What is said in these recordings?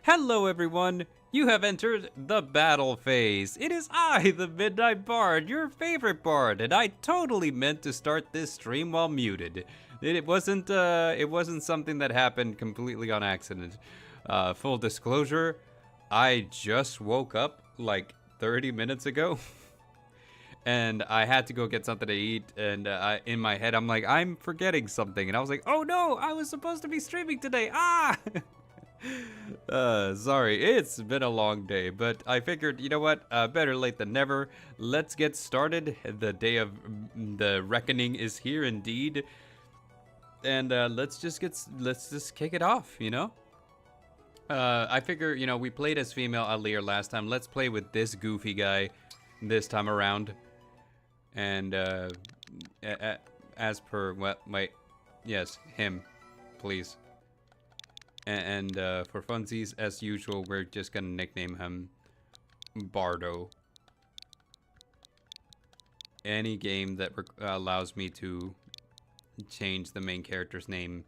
Hello everyone! You have entered the battle phase. It is I, the Midnight Bard, your favorite bard, and I totally meant to start this stream while muted. It wasn't something that happened completely on accident. Full disclosure, I just woke up like 30 minutes ago. And I had to go get something to eat, and in my head I'm like, I'm forgetting something, and I was like, oh no, I was supposed to be streaming today, sorry, it's been a long day, but I figured, you know what, better late than never. Let's get started. The day of the reckoning is here indeed, and let's just kick it off, you know? I figure, you know, we played as female Alir last time. Let's play with this goofy guy this time around. And as per yes, him, please. And for funsies, as usual, we're just gonna nickname him Bardo. Any game that allows me to change the main character's name,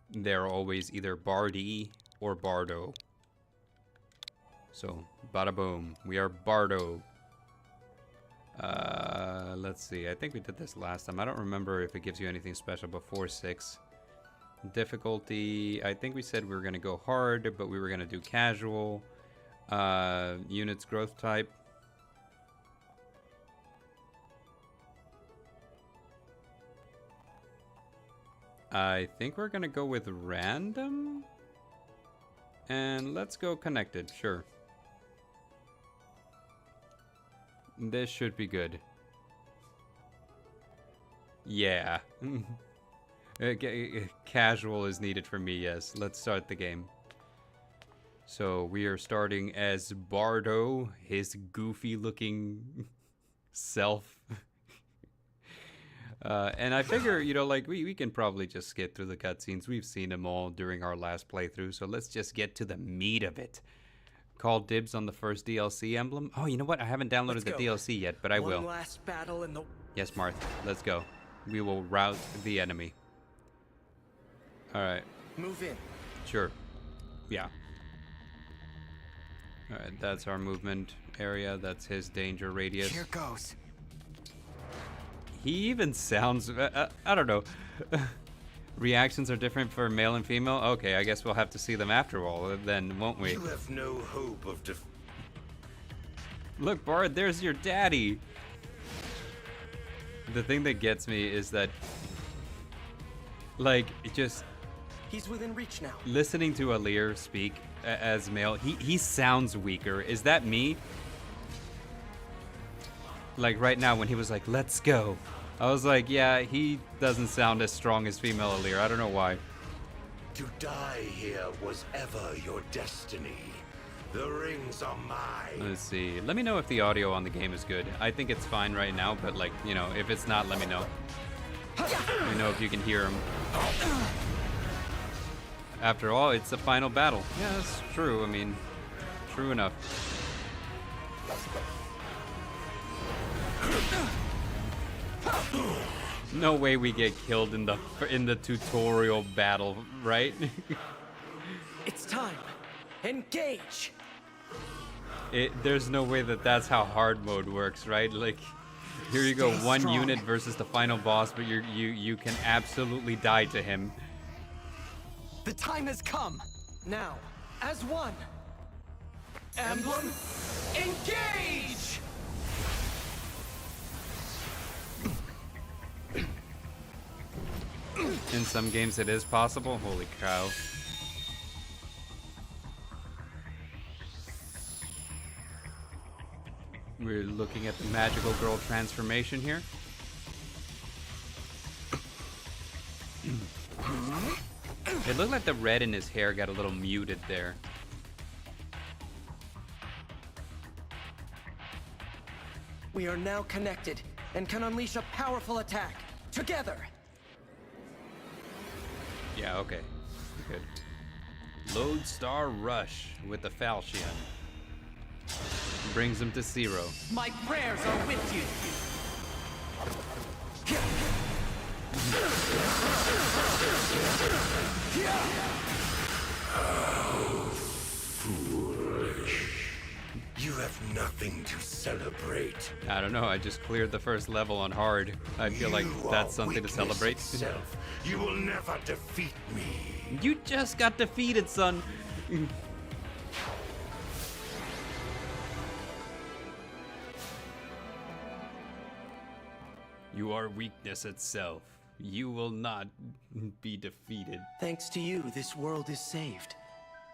they're always either Bardy or Bardo. So, bada boom, we are Bardo. Let's see, I think we did this last time. I don't remember if it gives you anything special before 6. Difficulty, I think we said we were gonna go hard, but we were gonna do casual. Units growth type. I think we're gonna go with random. And let's go connected, sure. This should be good. Yeah. Casual is needed for me, yes. Let's start the game. So we are starting as Bardo, his goofy looking self. And I figure, you know, like, we can probably just skip through the cutscenes. We've seen them all during our last playthrough, so let's just get to the meat of it. Call dibs on the first DLC emblem. Oh, you know what? I haven't downloaded the DLC yet, but I will. One last battle in the... Yes, Marth. Let's go. We will rout the enemy. Alright. Move in. Sure. Yeah. Alright, that's our movement area. That's his danger radius. Here goes. He even sounds... I don't know. Reactions are different for male and female? Okay, I guess we'll have to see them after all, then, won't we? You have no hope of Look, Bard, there's your daddy! The thing that gets me is that... like, just... He's within reach now. Listening to Alir speak as male, he sounds weaker. Is that me? Like, right now when he was like, let's go. I was like, yeah, he doesn't sound as strong as female Alir. I don't know why. To die here was ever your destiny. The rings are mine. Let's see. Let me know if the audio on the game is good. I think it's fine right now, but like, you know, if it's not, let me know. Let me know if you can hear him. After all, it's the final battle. Yeah, that's true. I mean, true enough. No way we get killed in the tutorial battle, right? It's time. Engage. There's no way that that's how hard mode works, right? Like, here you go, one unit versus the final boss, but you can absolutely die to him. The time has come. Now, as one. Emblem, engage! In some games it is possible. Holy cow. We're looking at the magical girl transformation here. It looked like the red in his hair got a little muted there. We are now connected and can unleash a powerful attack. Together. Yeah, okay. Good. Lodestar Rush with the Falchion. Brings him to 0. My prayers are with you. nothing to celebrate. I don't know, I just cleared the first level on hard. I feel like You that's are something to weakness celebrate. itself. You will never defeat me. You just got defeated, son. You are weakness itself. You will not be defeated. Thanks to you, this world is saved.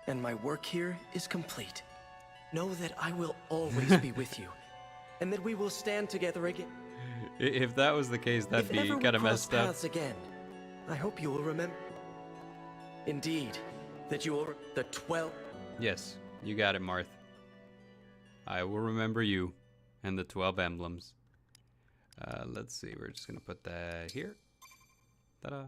And my work here is complete. Know that I will always be with you. And that we will stand together again. If that was the case, that'd If be ever we kind of cross messed up. paths again, I hope you will remember. Indeed, that you will. The 12. Yes, you got it, Marth. I will remember you and the 12 emblems. Let's see, we're just gonna put that here. Ta-da.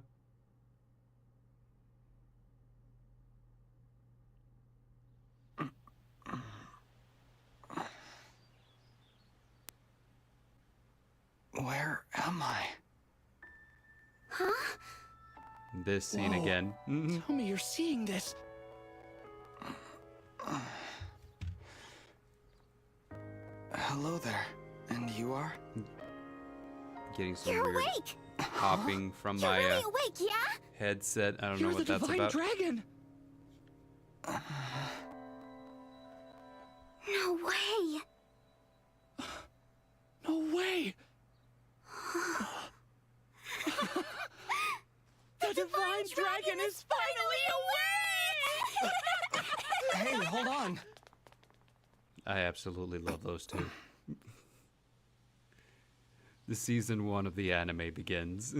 Where am I? Huh? This scene Whoa. again. Tell me you're seeing this. Hello there. And you are? Getting some You're weird awake! hopping from You're my really awake, yeah? headset. I don't You're know what the that's divine about. dragon. No way! No way. The divine dragon is finally awake! Hey, hold on. I absolutely love those two. The season 1 of the anime begins.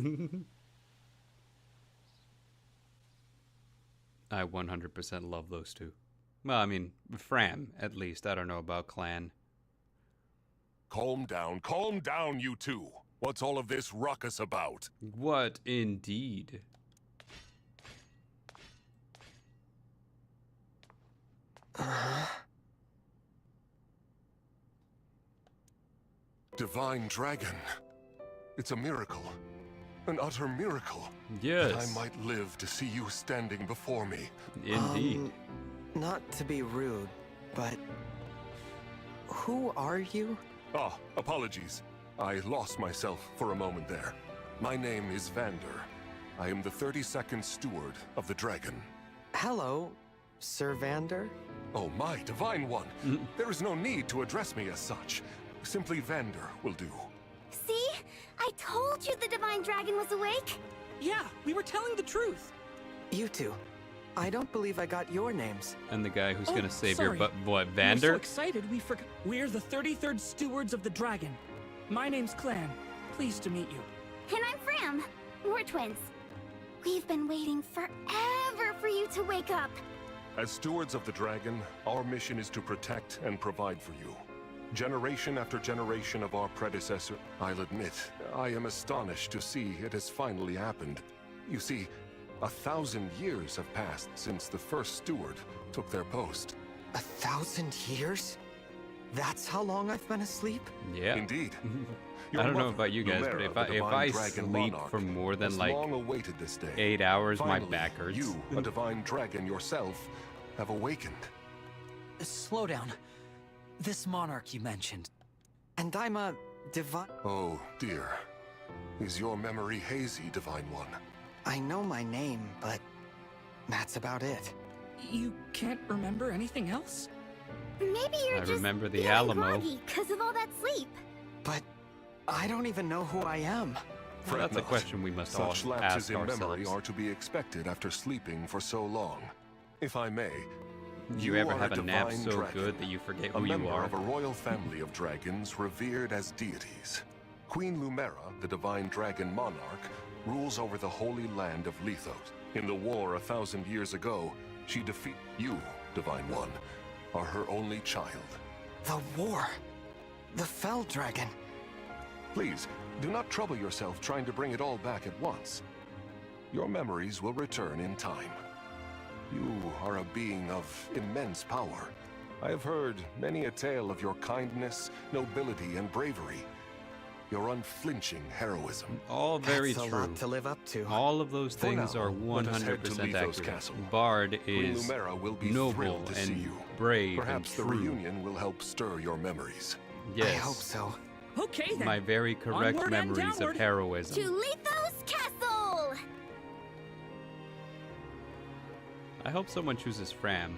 I 100% love those two. Well, I mean, Fram, at least. I don't know about Clan. Calm down, you two. What's all of this ruckus about? What indeed? Divine Dragon. It's a miracle. An utter miracle. Yes. That I might live to see you standing before me. Indeed. Not to be rude, but who are you? Ah, apologies. I lost myself for a moment there. My name is Vander. I am the 32nd steward of the dragon. Hello, Sir Vander? Oh, my divine one. There is no need to address me as such. Simply Vander will do. See? I told you the divine dragon was awake! Yeah, we were telling the truth. You two. I don't believe I got your names. And the guy who's Oh, gonna save your sorry. butt. What, We were so Vander? excited we forgot. We're the 33rd stewards of the dragon. My name's Clan. Pleased to meet you. And I'm Fram. We're twins. We've been waiting forever for you to wake up. As stewards of the dragon, our mission is to protect and provide for you. Generation after generation of our predecessor, I'll admit, I am astonished to see it has finally happened. You see, 1,000 years have passed since the first steward took their post. 1,000 years? That's how long I've been asleep? Yeah. Indeed. I don't know about you guys, but Lumera, if the I divine dragon sleep monarch, for more than has like long awaited this day. 8 hours, my Finally, back hurts. You, a divine dragon yourself, have awakened. Slow down. This monarch you mentioned. And I'm a divine... Oh, dear. Is your memory hazy, divine one? I know my name, but that's about it. You can't remember anything else? Maybe you're I just remember the feeling Alamo. groggy because of all that sleep. But I don't even know who I am. Well, Fret that's a not. question we must all Such lapses ask in memory ourselves. are to be expected after sleeping for so long. If I may, Do you ever are have a nap divine so dragon, good that you forget a who you member are? of a royal family of dragons revered as deities. Queen Lumera, the divine dragon monarch, rules over the holy land of Lethos. In the war 1,000 years ago, she defeated you, divine one, are her only child. The war. The Fell Dragon. Please, do not trouble yourself trying to bring it all back at once. Your memories will return in time. You are a being of immense power. I have heard many a tale of your kindness, nobility, and bravery. your unflinching heroism. All very That's a true. lot to live up to. All of those For things now, are let us head to 100% Lithos accurate. Castle. Bard Queen is Lumera will be noble thrilled to see and you. brave Perhaps and the true. reunion will help stir your memories. Yes. I hope so. Okay then. My very correct Onward and memories of downward. heroism. To Lithos Castle! I hope someone chooses Fram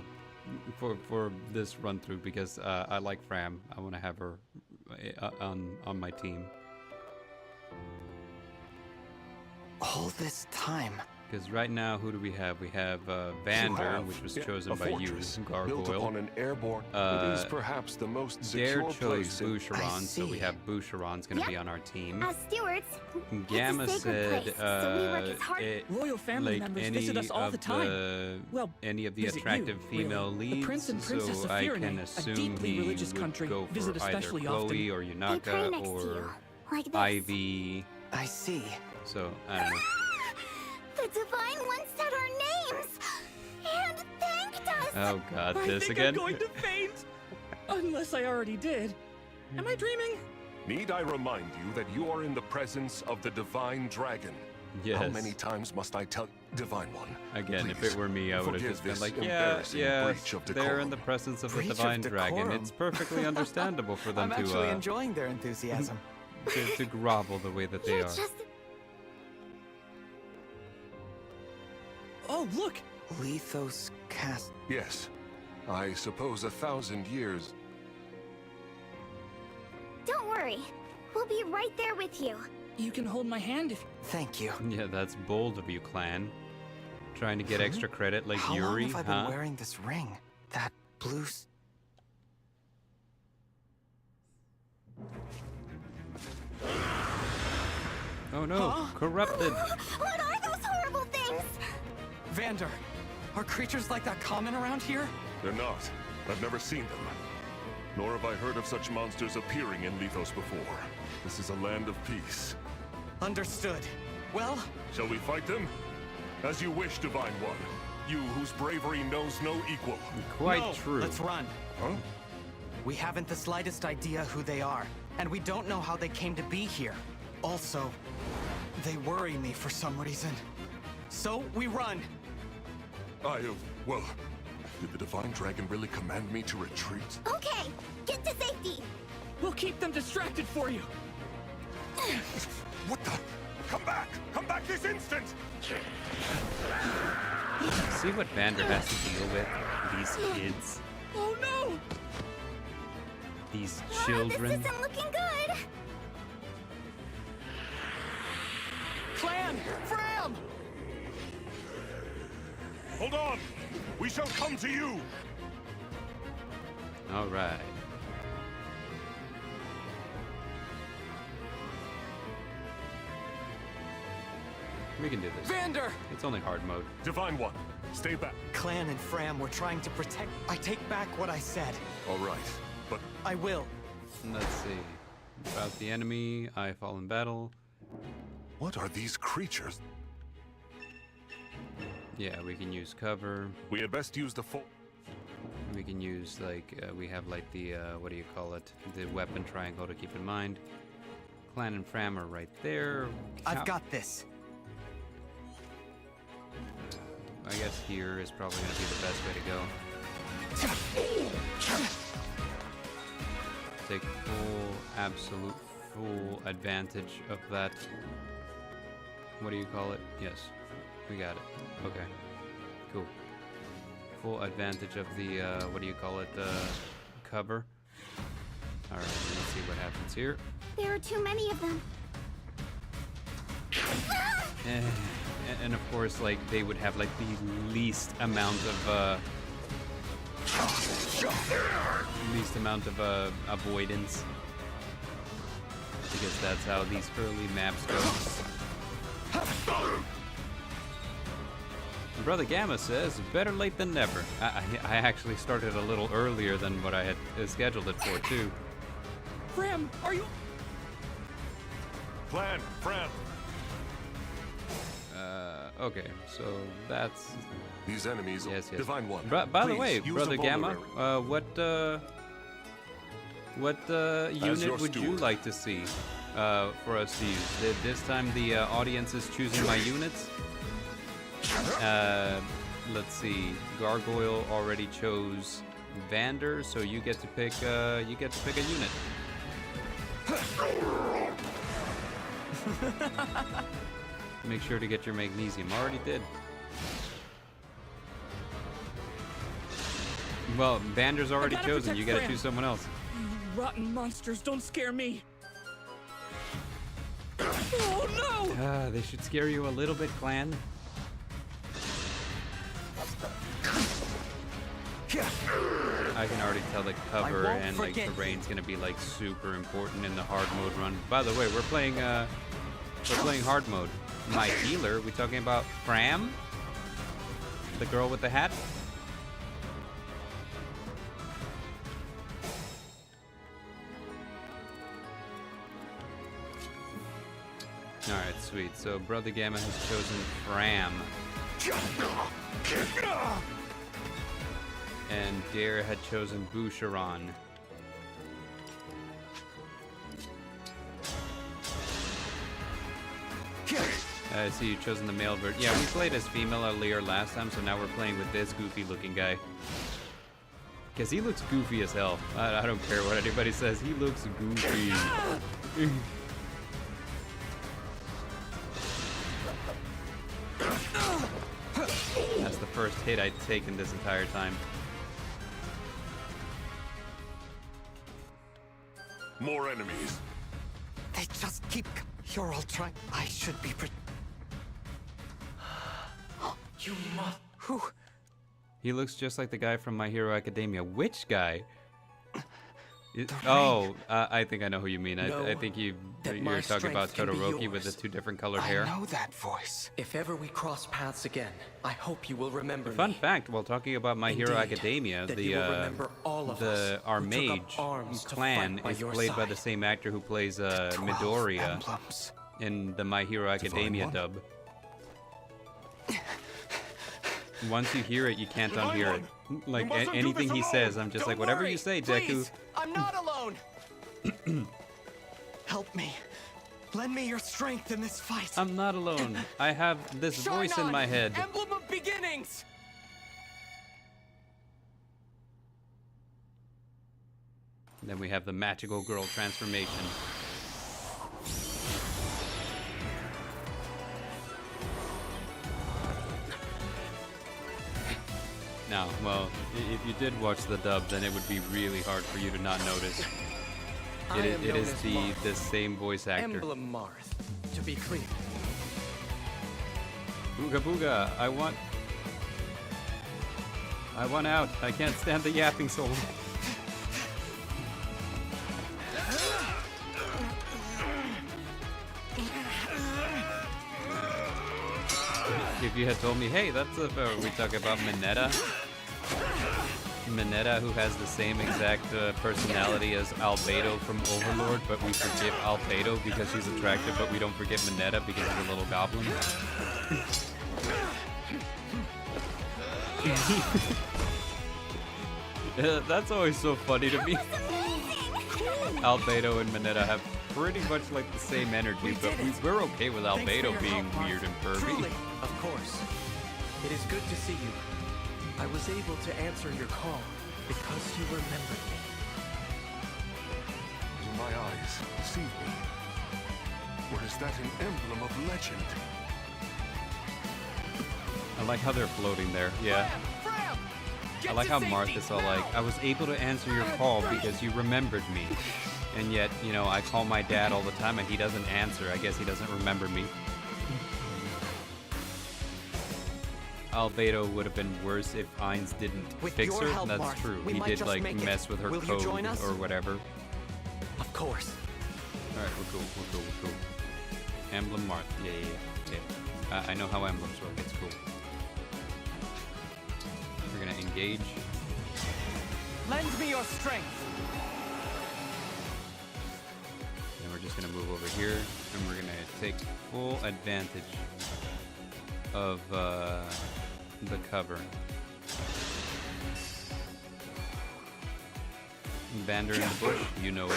for this run through because I like Fram. I want to have her on my team. All this time. Because right now, who do we have? We have Vander, which was chosen a by you, fortress built Gargoyle. upon an airborne. it is perhaps the most Dare secure chose place in Boucheron, so we see. have Boucheron's going to be Yep. on our team. As stewards, Gamma it's a sacred said, place, so we work as hard. Royal family like members any visit us all of the time. Well, any of the visit you, attractive female really. leads, The Prince and Princess so of I Firene, can a assume deeply he religious would country, go for visit either especially Chloe often. or They pray Yunaka next to you, or like this. Ivy. I see. So I don't know. The Divine One said our names and thanked us. Oh God, I this think again? I'm going to faint. Unless I already did. Am I dreaming? Need I remind you that you are in the presence of the Divine Dragon? Yes. How many times must I tell Divine One? Again, if please, it were me, I would have forgive just been this like, yeah, embarrassing yeah, breach of they're in decorum. the presence of the Breach of Divine Dragon. decorum. It's perfectly understandable for them I'm actually to, enjoying their enthusiasm. to grovel the way that they You're are. just Oh, look! Lithos Castle. Yes. I suppose 1,000 years. don't worry. We'll be right there with you. You can hold my hand if... Thank you. Yeah, that's bold of you, Clan. Trying to get extra credit like How Yuri, long have I huh? been wearing this ring? That blue... Oh no, corrupted. What are those horrible things? Vander, are creatures like that common around here? They're not. I've never seen them. Nor have I heard of such monsters appearing in Lithos before. This is a land of peace. Understood. Well, Shall we fight them? As you wish, Divine One. You whose bravery knows no equal. Quite no, true. let's run. Huh? We haven't the slightest idea who they are, and we don't know how they came to be here. Also, they worry me for some reason. So, we run. Well, did the Divine Dragon really command me to retreat? Okay, get to safety. We'll keep them distracted for you. What the? Come back! Come back this instant! See what Vander has to deal with? These kids. Oh no! These This children. isn't looking good. Clan! Fram! Hold on! We shall come to you! Alright. We can do this. Vander! It's only hard mode. Divine One, stay back. Clan and Fram were trying to protect... I take back what I said. All right, but I will. Let's see. About the enemy, I fall in battle. what are these creatures? Yeah, we can use cover. We had best use the full... We can use, like, we have, like, the, what do you call it? The weapon triangle to keep in mind. Clan and Fram are right there. I've got this. I guess here is probably going to be the best way to go. Take absolute full advantage of that. What do you call it? Yes, we got it. Okay, cool. Full advantage of the, what do you call it? Cover. Alright, let's see what happens here. There are too many of them. And of course, like, they would have, like, the least amount of, avoidance. Because that's how these early maps go. Brother Gamma says, better late than never. I actually started a little earlier than what I had scheduled it for, too. Fram, are you... Clan, Fram, Okay, so that's... these enemies... Yes. Divine One, By the please, way, use Brother a Gamma, vulnerary. what your unit would you steward. like to see? for us to use. This time the audience is choosing my units. Let's see. Gargoyle already chose Vander, so you get to pick a unit. Make sure to get your magnesium. Already did. Well, Vander's already chosen. You gotta choose someone else. You rotten monsters, don't scare me. Oh no! They should scare you a little bit, Clan. I can already tell the cover and like terrain's gonna be like super important in the hard mode run. By the way, we're playing hard mode. My healer, we talking about Fram? The girl with the hat? Alright, sweet. So Brother Gamma has chosen Fram. And Dare had chosen Boucheron. I see you chosen the male version. Yeah, we played as female Lear last time, so now we're playing with this goofy looking guy. Because he looks goofy as hell. I don't care what anybody says, he looks goofy. That's the first hit I'd taken this entire time. More enemies. They just keep. You're all trying. I should be. You must. Who? He looks just like the guy from My Hero Academia. Which guy? I think I know who you mean. I think you're talking about Todoroki with the two different colored hair. I know that voice. If ever we cross paths again, I hope you will remember Fun me. fact, while talking about My Hero Indeed, Academia, that you will remember all of us our who took up mage arms to clan fight by is your played by side. the same actor who plays 12 Midoriya emblems. in the My Hero Academia one. dub. Once you hear it, you can't unhear it. Like mustn't do anything this he alone. says, I'm just Don't like, whatever worry, you say, please. Deku. I'm not alone. Help me. Lend me your strength in this fight. I'm not alone. I have this Shine voice in on, my head. Emblem of beginnings. Then we have the magical girl transformation. Now, well, if you did watch the dub, then it would be really hard for you to not notice. I am It known is as the Marth. same voice actor. Emblem Marth, to be clear. Booga booga, I want out. I can't stand the yapping so long. If you had told me, hey, that's we talk about Mineta. Mineta, who has the same exact personality as Albedo from Overlord, but we forgive Albedo because she's attractive, but we don't forgive Mineta because he's a little goblin. That's always so funny to me. Albedo and Mineta have pretty much like the same energy, but we're okay with Thanks for Albedo your being help, weird Marth. and pervy. Truly. Of course. It is good to see you. I was able to answer your call because you remembered me. Do my eyes deceive me? Or is that an emblem of legend? I like how they're floating there. Yeah. I like how Martha's all like, I was able to answer your call because you remembered me. And yet, you know, I call my dad all the time and he doesn't answer. I guess he doesn't remember me. Albedo would have been worse if Ainz didn't With fix your her. help, That's Marth, true. we He might did just like make it. mess with her Will you code join us? or whatever. Of course. Alright, we're cool. Emblem Marth. Yeah. I know how emblems work. It's cool. We're gonna engage. Lend me your strength. And we're just gonna move over here, and we're gonna take full advantage of the cover. Vander in the bush, you know it.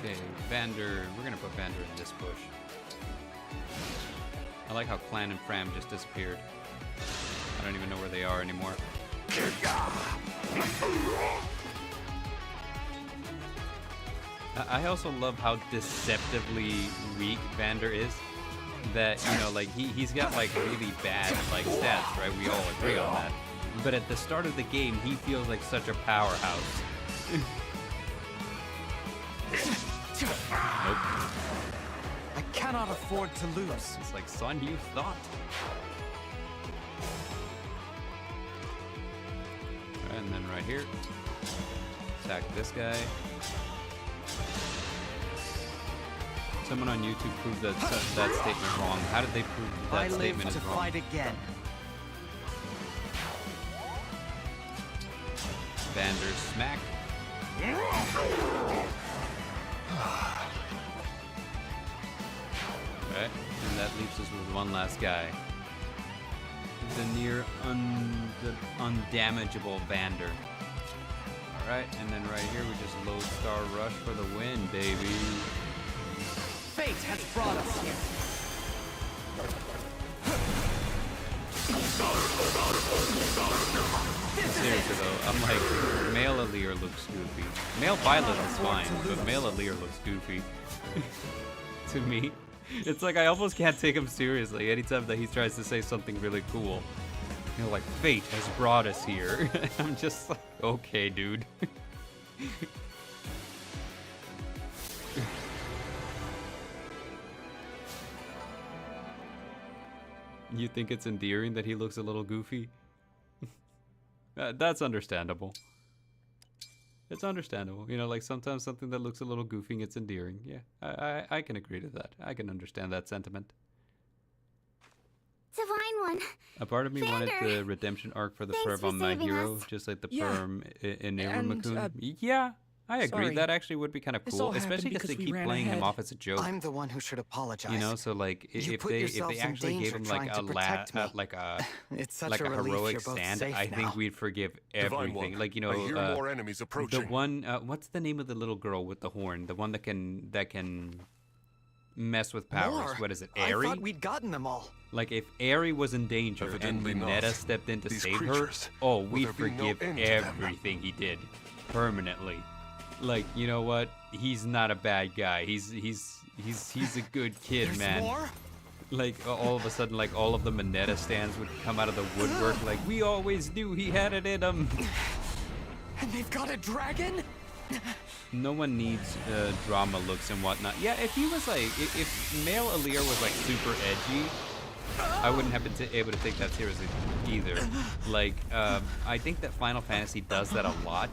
Okay, Vander. We're gonna put Vander in this bush. I like how Clan and Fram just disappeared. I don't even know where they are anymore. I also love how deceptively weak Vander is. That, you know, like he's got like really bad like stats, right? We all agree on that. But at the start of the game, he feels like such a powerhouse. Nope. I cannot afford to lose. It's like, son, you thought. And then right here, attack this guy. Someone on YouTube proved that that statement wrong. How did they prove that statement is wrong? I live to fight again. Vander smack. Okay, and that leaves us with one last guy. The near undamageable Vander. Alright, and then right here we just load Star Rush for the win, baby. Fate has brought us here. Seriously though, I'm like, male Alear looks goofy. Male Violet is fine, but male Alear looks goofy. To me. It's like I almost can't take him seriously anytime that he tries to say something really cool. You know, like, fate has brought us here. I'm just like, okay, dude. You think it's endearing that he looks a little goofy? That's understandable. It's understandable. You know, like sometimes something that looks a little goofy gets endearing. Yeah, I can agree to that. I can understand that sentiment. Divine One. A part of me wanted Vander! the redemption arc for the Thanks perv for on My saving Hero, us. just like the Yeah. perm in And, Makun. Yeah, I agree. sorry. That actually would be kind of This cool, all happened especially because they because we keep ran playing him ahead. off as a joke. I'm the one who should apologize. You know, so like You if put they yourselves in actually gave danger him like trying a to protect me. like a It's such like a a relief heroic you're both stand, safe I think now. we'd forgive Divine everything. One, Like, you know, I hear more enemies approaching. the one what's the name of the little girl with the horn? The one that can mess with powers. More? What is it? I Aerie? thought we'd gotten them all. Like if Aerie was in danger and Evidently Lunetta not. stepped in to These save her, creatures, oh, will we there be no forgive end to them? everything he did permanently. Like, you know what? He's not a bad guy. He's a good kid, There's man. more? Like all of a sudden, like all of the Moneta stands would come out of the woodwork. Like we always knew he had it in him. And they've got a dragon? No one needs drama looks and whatnot. Yeah, if he was like, if male Alear was like super edgy, I wouldn't have been able to take that seriously either. Like, I think that Final Fantasy does that a lot,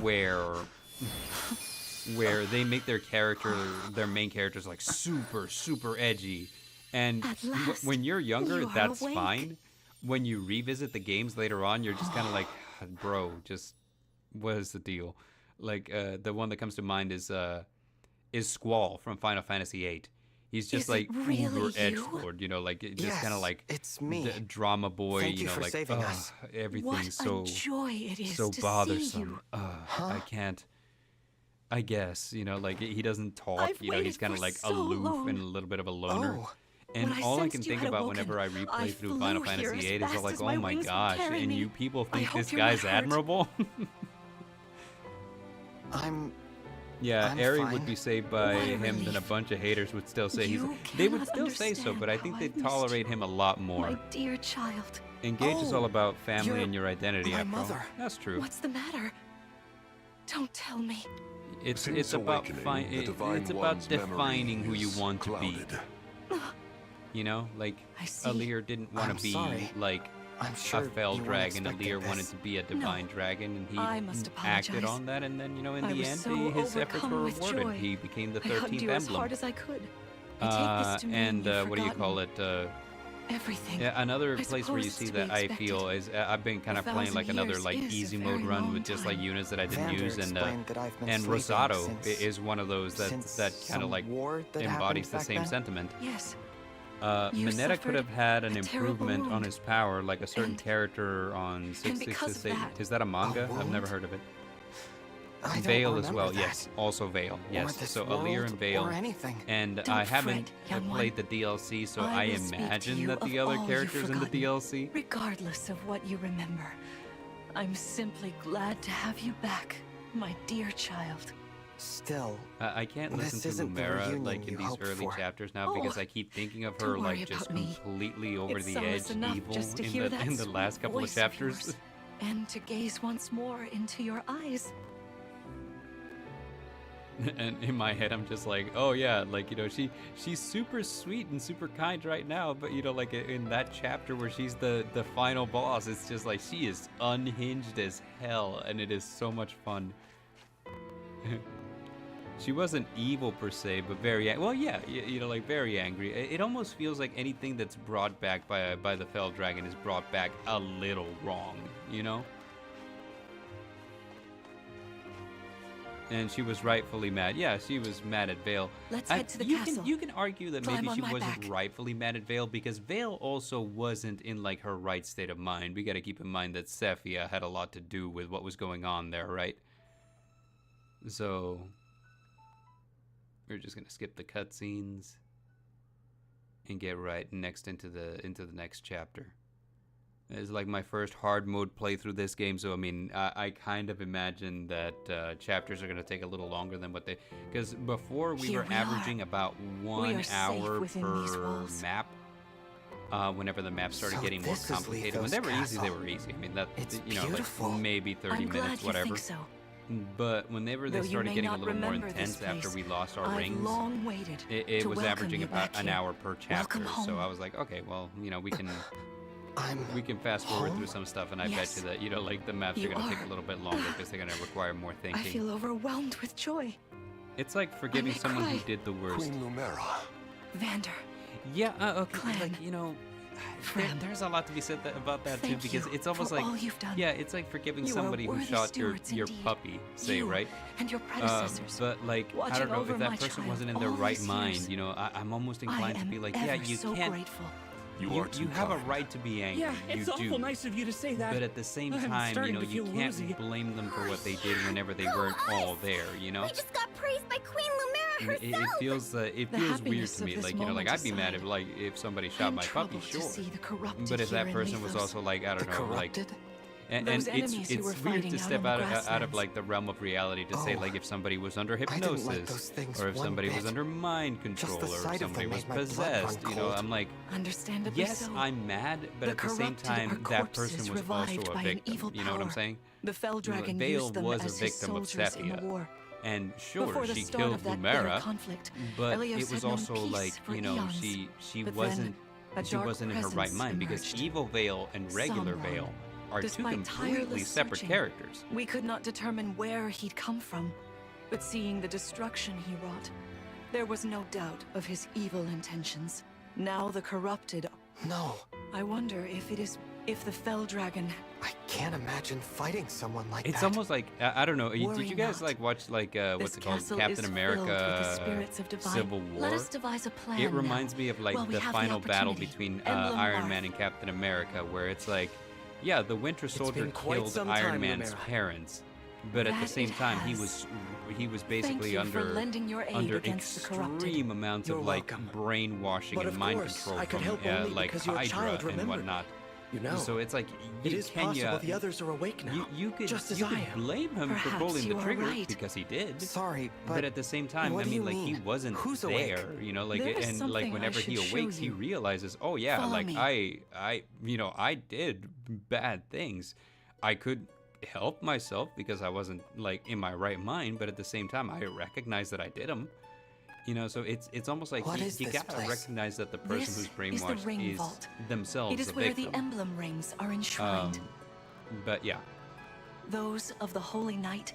where they make their main characters like super edgy, and At last, when you're younger, you are that's awake. fine. When you revisit the games later on, you're just kind of like, bro, just what is the deal? Like the one that comes to mind is Squall from Final Fantasy VIII. He's just Is it like really uber edge you? lord, you know, like just Yes, kind of like it's me. drama boy, Thank you you know, for like saving us. everything's What so a joy it is so to see bothersome. you. I can't. I guess, you know, like he doesn't talk. I've You know, he's waited kind of for like so aloof long. and a little bit of a loner. Oh. And When I all I can sensed you think had about awoken, whenever I replay I through flew Final here Fantasy as VIII is fast like, as oh my my wings would gosh, carry and me. you people I think hope this you're not guy's hurt. admirable? Yeah, I'm Aerie fine. would be saved by What a him, then a relief. bunch of haters would still say You they would cannot still say so, but I think understand they'd how I've missed tolerate you. him a lot more. My dear child. Engage is all Oh, about family you're and your identity, my after all. mother. That's true. What's the matter? Don't tell me. It's Since about awakening, the Divine it's about One's memory defining who you is want to be. clouded. You know, like I see. Alear didn't want I'm to be sorry. like I'm sure a fell you weren't dragon. expecting Alear wanted this. to be a divine dragon, and he I must acted apologize. on that. And then, you know, in I the was end, so his efforts overcome were with rewarded. joy. He became the I hugged 13th you as emblem. hard as I could. I take this to mean And you've what do you call it? Everything. Yeah, another I place where you suppose see to be that I expected. feel is I've been kind A of playing like 1,000 another years like is a easy very mode run long with just like time. units that I didn't Vander use, and explained that I've been and sleeping Rosato since- is one of those since that kind of some like war that embodies happened the back same then? sentiment. Yes. You Mineta could suffered have had an a terrible improvement on wound. his power, like a certain And- character on because 666. of that- Is that a manga? I've wound? never heard of it. I don't Vale as remember well, that. yes. Also Vale, yes. Or this So Alir world, and Vale. or anything. And Don't I haven't fret, young played one. the DLC, so I I will speak to imagine you that the of other all you've characters in the forgotten, DLC. Regardless of what you remember, I'm simply glad to have you back, my dear child. Still, I can't This listen to isn't the Lumera reunion like in you these hoped early for. chapters now because Oh, I keep thinking of don't her worry like just about me. completely over It's the solace edge enough evil just to in hear the that in the last couple of voice chapters. yours, and to gaze once more into your eyes. And in my head, I'm just like, oh yeah, like, you know, she's super sweet and super kind right now, but you know, like in that chapter where she's the final boss, it's just like she is unhinged as hell, and it is so much fun. She wasn't evil per se, but very well, yeah, you know, like very angry. It almost feels like anything that's brought back by the Fell Dragon is brought back a little wrong, you know. And she was rightfully mad. Yeah, she was mad at Vale. Let's head to the castle. You can argue that Climb maybe on she my wasn't back. rightfully mad at Vale because Vale also wasn't in like her right state of mind. We got to keep in mind that Sephia had a lot to do with what was going on there, right? So we're just gonna skip the cutscenes and get right next into the next chapter. It's like my first hard mode playthrough this game, so I mean, I kind of imagine that chapters are going to take a little longer than what they... Because before we Here were we averaging are. about We 1 are safe hour within these per walls. map. Whenever the maps started So getting more this is complicated. When Letho's they were easy, they castle. were easy. I mean, that, It's you know, beautiful. like maybe 30 I'm glad minutes, you whatever. think so. But whenever they Though you started may getting a not little more remember this intense after place, we lost our I've rings, long waited it to was welcome averaging you about back an here. hour per chapter. Welcome So home. I was like, okay, well, you know, we can I'm fast forward home? through some stuff, and I Yes. bet you that, you know, like the maps You are going to take are. a little bit longer because they're going to require more I thinking. feel overwhelmed with joy. It's like forgiving may someone who cry. did the worst. Queen Lumera. Vander, Yeah, okay, Clan. like, you know, Friend. there's a lot to be said about that too, Thank because you it's almost for like, all you've done. yeah, it's like forgiving You are somebody who worthy shot your stewards indeed. puppy, say, You right? and your predecessors. But like, I watching don't know, over if my that person child wasn't in their all right these mind, years. you know, I'm almost I inclined to am be like, yeah, ever you so can't. grateful. You are too You have a kind. right to be angry. Yeah, it's you awful do. nice of you to say that. But at the same I'm time, you starting know, to you feel can't woozy. blame them for what they did whenever they Go weren't all us! there, you know? We just got praised by Queen Lumera It herself! feels The weird happiness to of me. this Like, you know, like moment I'd be mad aside, if like if somebody shot I'm my puppy, troubled sure. to see the corrupted But if here that in person was Lethos. also like, I the don't know, like, corrupted. and Those it's enemies who were weird fighting to out step on the out of grasslands. like the realm of reality to say Oh, like if somebody was under didn't like hypnosis those things or if one somebody was bit. under mind control the or if sight of somebody them was made my blood possessed. run You know, cold. I'm like, Understandably yes, so. I'm mad, but The at the same corrupted are time, that person corpses was revived also a by an victim. evil You know what I'm power. saying? The Fell Dragon Vale used them was a as his victim of soldiers in the Sephia. war. And sure, Before the she start killed of that bitter Lumera, conflict, but Elios it was had known also peace like, for you know, eons. she But wasn't then, a she dark wasn't in her right presence mind because emerged. evil Vale and regular Someone, Vale are two despite completely tireless separate searching, characters. We could not determine where he'd come from, but seeing the destruction he wrought, there was no doubt of his evil intentions. Now the corrupted... No, I wonder if the Fell Dragon... I can't imagine fighting someone like It's that. almost like I don't know. Did Worry you guys not. like watch like what's This it called, castle Captain is America filled with the spirits of divine... Civil War? Let us devise a plan It now, reminds me of like while we the have final battle opportunity. between Emblem Iron Marth. Man and Captain America, where it's like, yeah, the Winter Soldier been quite killed some Iron time, Man's Lumera. parents, but at the That same it time, has. he was Thank basically you for under lending your aid against the corrupted. extreme amounts You're of like welcome. brainwashing But and of mind course, control I could from help only like because your Hydra child and remembered. whatnot. You know, So it's like it you is can possible the others are awake now, you could just as you I could am. blame him for Perhaps pulling you the are trigger right. because he did. Sorry, But at the same time, what I do mean, you like he mean? wasn't Who's there, awake? you know, like There is and something like I whenever he should show awakes, he you. realizes, oh yeah, Follow like me. I you know, I did bad things. I could help myself because I wasn't like in my right mind, but at the same time, I recognize that I did them. You know, so it's almost like What you is this gotta place? recognize that the person This who's is brainwashed the ring vault. themselves It is a where victim. the emblem rings are enshrined. But yeah, Those of the Holy Knight,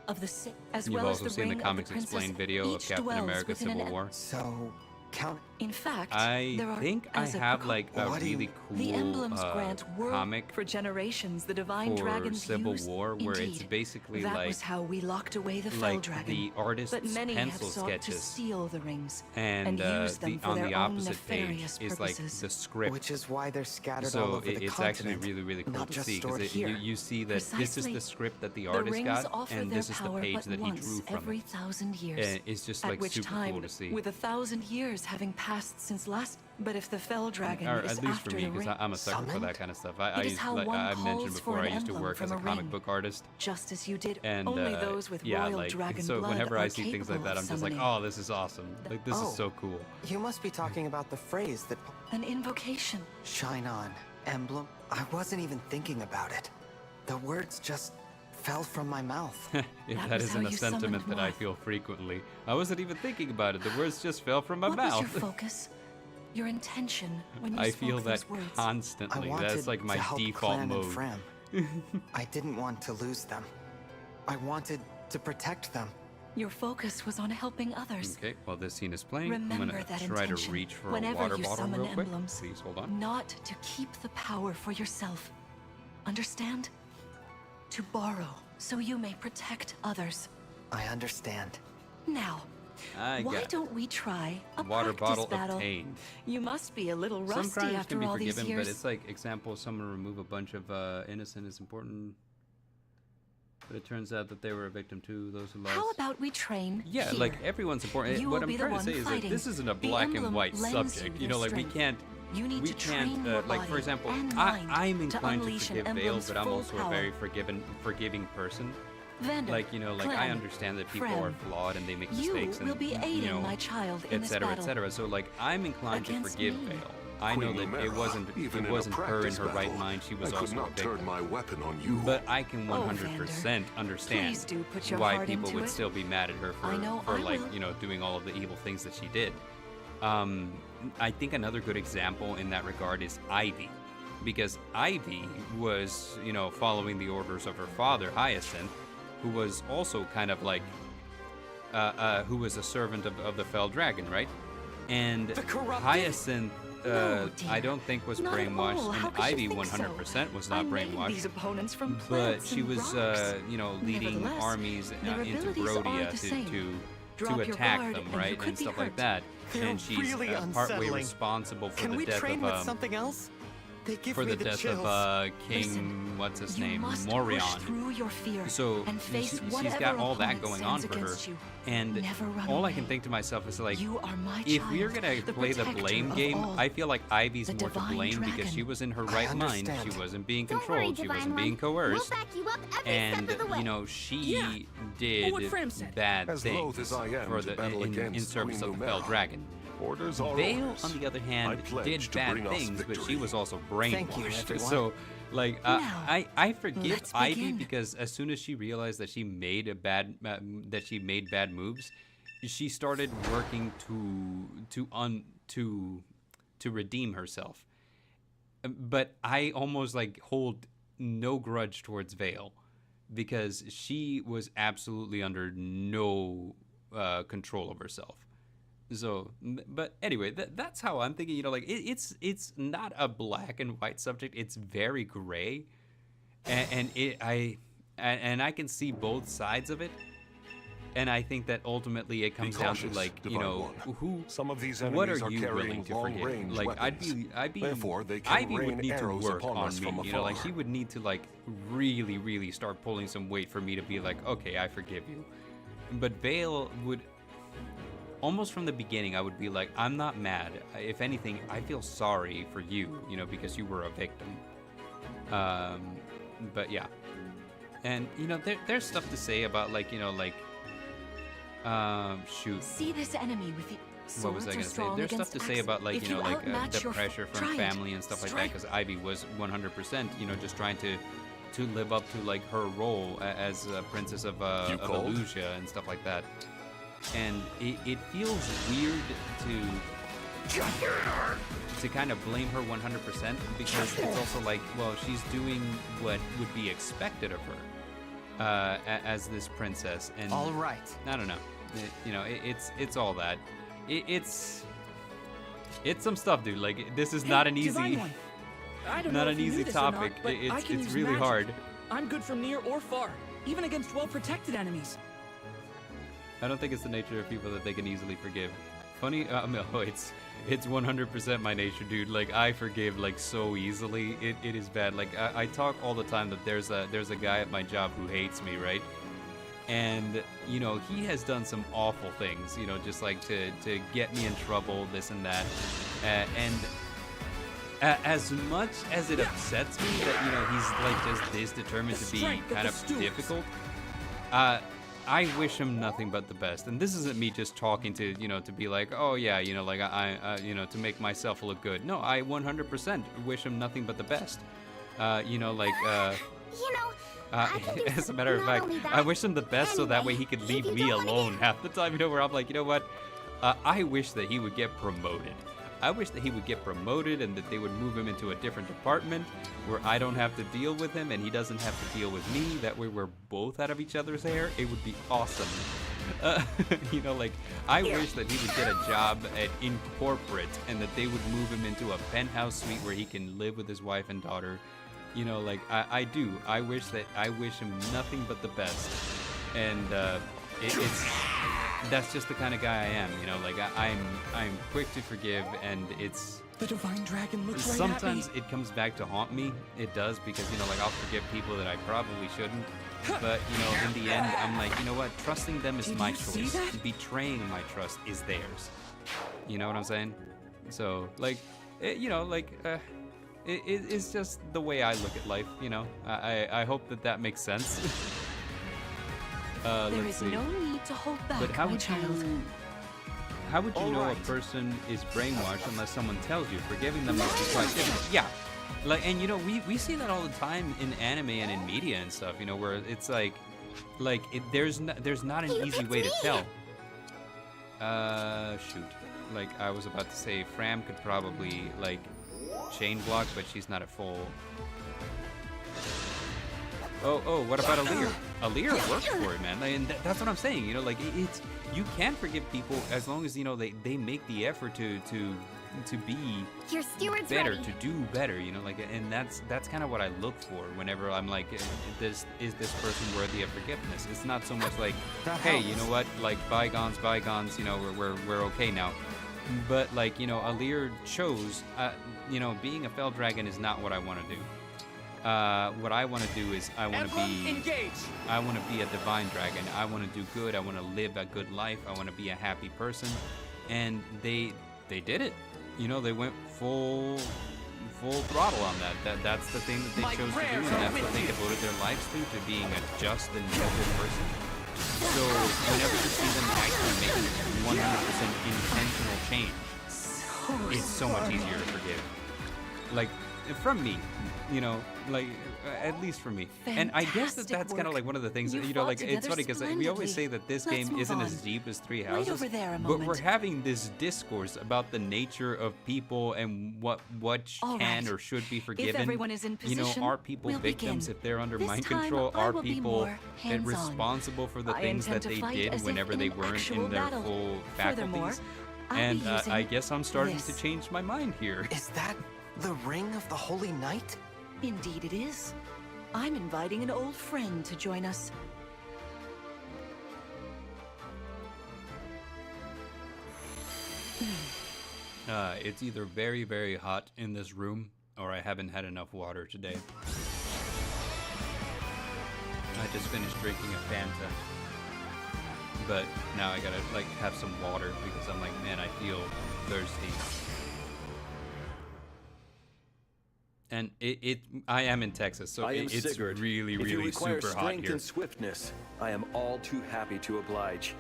of the sick, as you've well as also the of ring the Comics of the princess, Explained video of each Captain dwells America within Civil an War. So, Count In fact, I there are, think I as a have precau- like a What do you- really cool the emblems grant world comic for generations the divine for dragons Civil use. War where it's Indeed, basically that like was how we locked away the Fell like Dragon. the artist's but many pencil have sought to sketches. steal the rings And use them for on their the own opposite page nefarious is like purposes. the script. Which is why they're scattered all So over the it's actually continent, really, really cool not to just see stored because here. you see that this is Precisely. the script that the The artist rings got, offer and their this is the power page but that he once drew from every it. 1,000 years. And it's just At like which super time, cool to see. with 1,000 years having passed since last. But if the Fell Dragon Or is at least after for me, the because ring, I'm a sucker for Summoned? that kind of stuff. It is how like one I've mentioned calls before, for I an used to emblem work as from a a comic ring. book artist. just as you did. And Only those with yeah, royal like dragon so blood whenever are I see things like that, capable I'm of just like, summoning. oh, this is awesome. Like this is so cool. You must be talking about the phrase that An invocation. shine on, emblem. I wasn't even thinking about it. The words just fell from my mouth. If That that was isn't how a you summoned sentiment that I Moth. feel frequently. I wasn't even thinking about it. The words just fell from my What mouth. was your focus? Your intention when you I spoke feel that those words? I constantly. wanted That's like my to help default Clan mode. and Fram. I didn't want to lose them. I wanted to protect them. Your focus was on helping others. Okay, while this scene is playing, I'm Remember gonna that try to intention reach for a whenever water you bottle summon real quick. emblems. Please hold on. Not to keep the power for yourself. Understand? To borrow, so you may protect others. I understand. Now, I why got don't we try a water practice bottle battle? obtained. You must be a little Some rusty crimes after can be all these forgiven, years. but it's like example, someone remove a bunch of innocent is important. But it turns out that they were a victim too. Those who lost. How about we train Yeah, here? like everyone's important. You What will I'm be the trying to one say is that fighting. this isn't a The black and emblem white lends subject. you You know, their like we strength. can't. You need we to can't train your like for body example, and I'm mind inclined to unleash an forgive Vale, emblem's but I'm full also a power. very forgiving person. Vander, Like you know, like I Clem, understand that people Fram, are flawed and they make you mistakes will and be aiding you know, my child in this etc. battle. etc. So like I'm inclined to Against forgive me. Vale. I know Queen that it Lumera, wasn't even it in wasn't a her in practice her right battle, mind. She was I could also a not victim. turn my weapon on you. But I can Oh, 100% understand Please do put your why heart people into would it. still be mad at her I know for I like, will. you know, doing all of the evil things that she did. I think another good example in that regard is Ivy. Because Ivy was, you know, following the orders of her father, Hyacinth, who was also kind of like, who was a servant of the Fell Dragon, right? And The corrupted? Hyacinth, No, I dear. don't think was Not at brainwashed, all. How and could you Ivy think so? 100% was I not made brainwashed. these opponents from But plants she and was, rocks. you know, leading Nevertheless, armies their into abilities are Brodia the same. to Drop your attack guard them, and you right, could and be stuff like hurt. that. They're And she's really partway unsettling. responsible for Can the we death train of with something else? They give for me the death chills. of King Listen, what's his you name, must push Morion. through your fear So and face she's whatever got all that opponent going on stands for her, against you. and Never run all I away. can think to myself is like, You are my if child, we're gonna the play the protector blame of game, all. I feel like Ivy's The more to divine blame because she dragon. was in her I right mind. She understand. wasn't being Don't worry, controlled. She Divine wasn't One. being coerced. We'll back you up every And step of the way. you know she Yeah. did what Fram said. bad As things loath as I am for to the battle in against service Queen of the Fell Lumera, Dragon. Orders are Vale, orders. on the other I hand, pledge did to bad bring us things, but she victory. was also Thank you, brainwashed. everyone. So, like, Now, I forgive let's Ivy begin. because as soon as she realized that she made a bad bad moves, she started working to redeem herself. But I almost like hold no grudge towards Vale because she was absolutely under no control of herself. So, but anyway, that's how I'm thinking. You know, like it's not a black and white subject. It's very gray, and I can see both sides of it. And I think that ultimately it comes down to cautious, like, you Divine know, One. Some of these what enemies are are you carrying willing to forgive? long-range Like weapons. I'd be Therefore, they can Ivy would rain need to arrows work upon on us me. from You know, like afar. she would need to like really start pulling some weight for me to be like, okay, I forgive you. But Vale would almost from the beginning, I would be like, I'm not mad. If anything, I feel sorry for you, you know, because you were a victim. But yeah. And, you know, there's stuff to say about, like, you know, like, shoot. See this enemy with the What was I swords gonna are say? strong There's stuff against to say axe. about, like, If you know, like, outmatch the your pressure from try it. family and stuff like that, Strike. because Ivy was 100%, you know, just trying to live up to, like, her role as a princess of called? Elusia and stuff like that. And it feels weird to kind of blame her 100% because it's also like, well, she's doing what would be expected of her as this princess, and All right. I don't know, you know, it's all that. It's It's some stuff, dude. Like, this is not an Divine easy, One. I don't not know an if you knew easy this or not, topic. but I can It's use really magic. hard. I'm good from near or far, even against well-protected enemies. I don't think it's the nature of people that they can easily forgive. Funny, oh, it's 100% my nature, dude. Like, I forgive like so easily. It is bad. Like, I talk all the time that there's a guy at my job who hates me, right? And you know, he has done some awful things, you know, just like to get me in trouble, this and that. As much as it upsets me that, you know, he's like just this determined to be kind of difficult, I wish him nothing but the best. And this isn't me just talking to, you know, to be like, oh yeah, you know, like I you know, to make myself look good. No, I 100% wish him nothing but the best. You know, like, You know, I can do as a matter of not fact, only that, I wish him the best so that way he could if leave you me don't wanna alone get- half the time, you know, where I'm like, you know what? I wish that he would get promoted. I wish that he would get promoted and that they would move him into a different department where I don't have to deal with him and he doesn't have to deal with me. That way we're both out of each other's hair. It would be awesome. You know, like, I wish that he would get a job in corporate and that they would move him into a penthouse suite where he can live with his wife and daughter. You know, like, I do. I wish him nothing but the best. And that's just the kind of guy I am, you know, like I'm quick to forgive, and it's The Divine Dragon looks right sometimes at me. it comes back to haunt me. It does, because, you know, like, I'll forgive people that I probably shouldn't, but, you know, in the end I'm like, you know what, trusting them is Did my you see choice. that? Betraying my trust is theirs. You know what I'm saying? So, like, you know, like, it's just the way I look at life, you know. I hope that makes sense. There Let's is see. no need to hold back, But how my would child. how would you All know right. a person is brainwashed unless someone tells you? Forgiving them must be quite different. Yeah, like, and you know, we see that all the time in anime and in media and stuff. You know, where it's like there's not an easy way to tell. Shoot. Like, I was about to say, Fram could probably like chain block, but she's not at full. Oh, what about Aleer? Aleer works for it, man. And that's what I'm saying. You know, like, it's, you can forgive people as long as, you know, they make the effort to be Your steward's better, ready. to do better. You know, like, and that's kind of what I look for whenever I'm like, is this person worthy of forgiveness? It's not so much like, That hey, helps. you know what, like, bygones, you know, we're okay now. But, like, you know, Aleer chose, you know, being a fell dragon is not what I want to do. What I want to do is I want to be a divine dragon. I want to do good. I want to live a good life. I want to be a happy person. And they did it. You know, they went full throttle on that. That's the thing that they chose to do, and that's what they devoted their lives to being a just and noble person. So whenever you see them actually making 100% intentional change, it's so much easier to forgive. Like, from me, you know, like, at least for me. And I guess that's Fantastic kind of work. like one of the things, You you know, fought like, it's together funny because we always splendidly. say that this Let's game move isn't on. as deep as Three Wait Houses, over there a but we're moment. having this discourse about the nature of people and what All can right. or should be If forgiven. everyone is in You know, position, are people we'll victims begin. if they're under This mind time, control? I Are will be people more hands-on. responsible for the I things that intend they to fight did as if whenever in they an weren't actual in their battle. full Furthermore, faculties? I'll And be using I guess I'm starting this. to change my mind here. Is that the ring of the Holy Knight? Indeed it is. I'm inviting an old friend to join us. It's either very, very hot in this room, or I haven't had enough water today. I just finished drinking a Fanta, but now I gotta, like, have some water because I'm like, man, I feel thirsty. And I am in Texas, so I am it's Sigurd. really, If you really require super hot strength here. and swiftness, I am all too happy to oblige.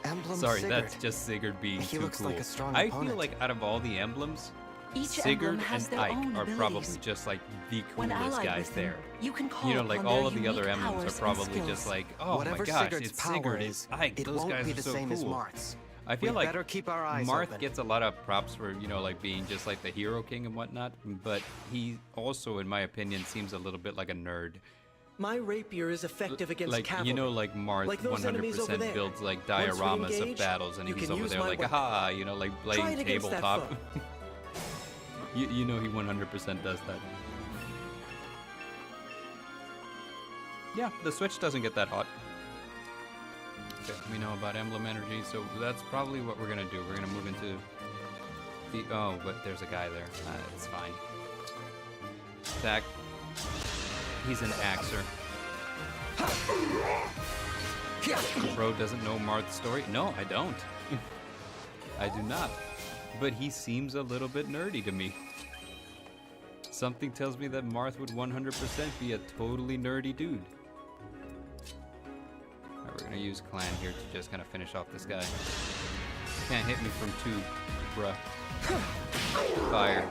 Emblem Sorry, Sigurd. that's just Sigurd being He too looks cool. like a strong I opponent. feel like out of all the emblems, Each Sigurd emblem has and their Ike own are probably abilities. just like the When coolest allied guys with them, there. you can call You know, like upon all their of the other unique emblems are powers and probably just skills. like, oh Whatever my gosh, Sigurd's it's power Sigurd, is, it's Ike. it Those won't guys be are the so same as cool. Marth's. I feel We'd like better keep our eyes Marth open. gets a lot of props for, you know, like being just like the hero king and whatnot, but he also, in my opinion, seems a little bit like a nerd. My rapier is effective against like cavalry. You know, like Marth Like those enemies over 100% there. builds like Once we dioramas of engage, battles, and you he's can over use there my like, weapon. aha, you know, like Try playing it against that tabletop. foe. you know, he 100% does that. Yeah, the Switch doesn't get that hot. Okay, we know about Emblem energy, so that's probably what we're gonna do. We're gonna move into the... Oh, but there's a guy there. It's fine. Attack. He's an axer. Bro doesn't know Marth's story? No, I don't. I do not. But he seems a little bit nerdy to me. Something tells me that Marth would 100% be a totally nerdy dude. Alright, we're gonna use Clan here to just kind of finish off this guy. Can't hit me from two, bruh. Fire.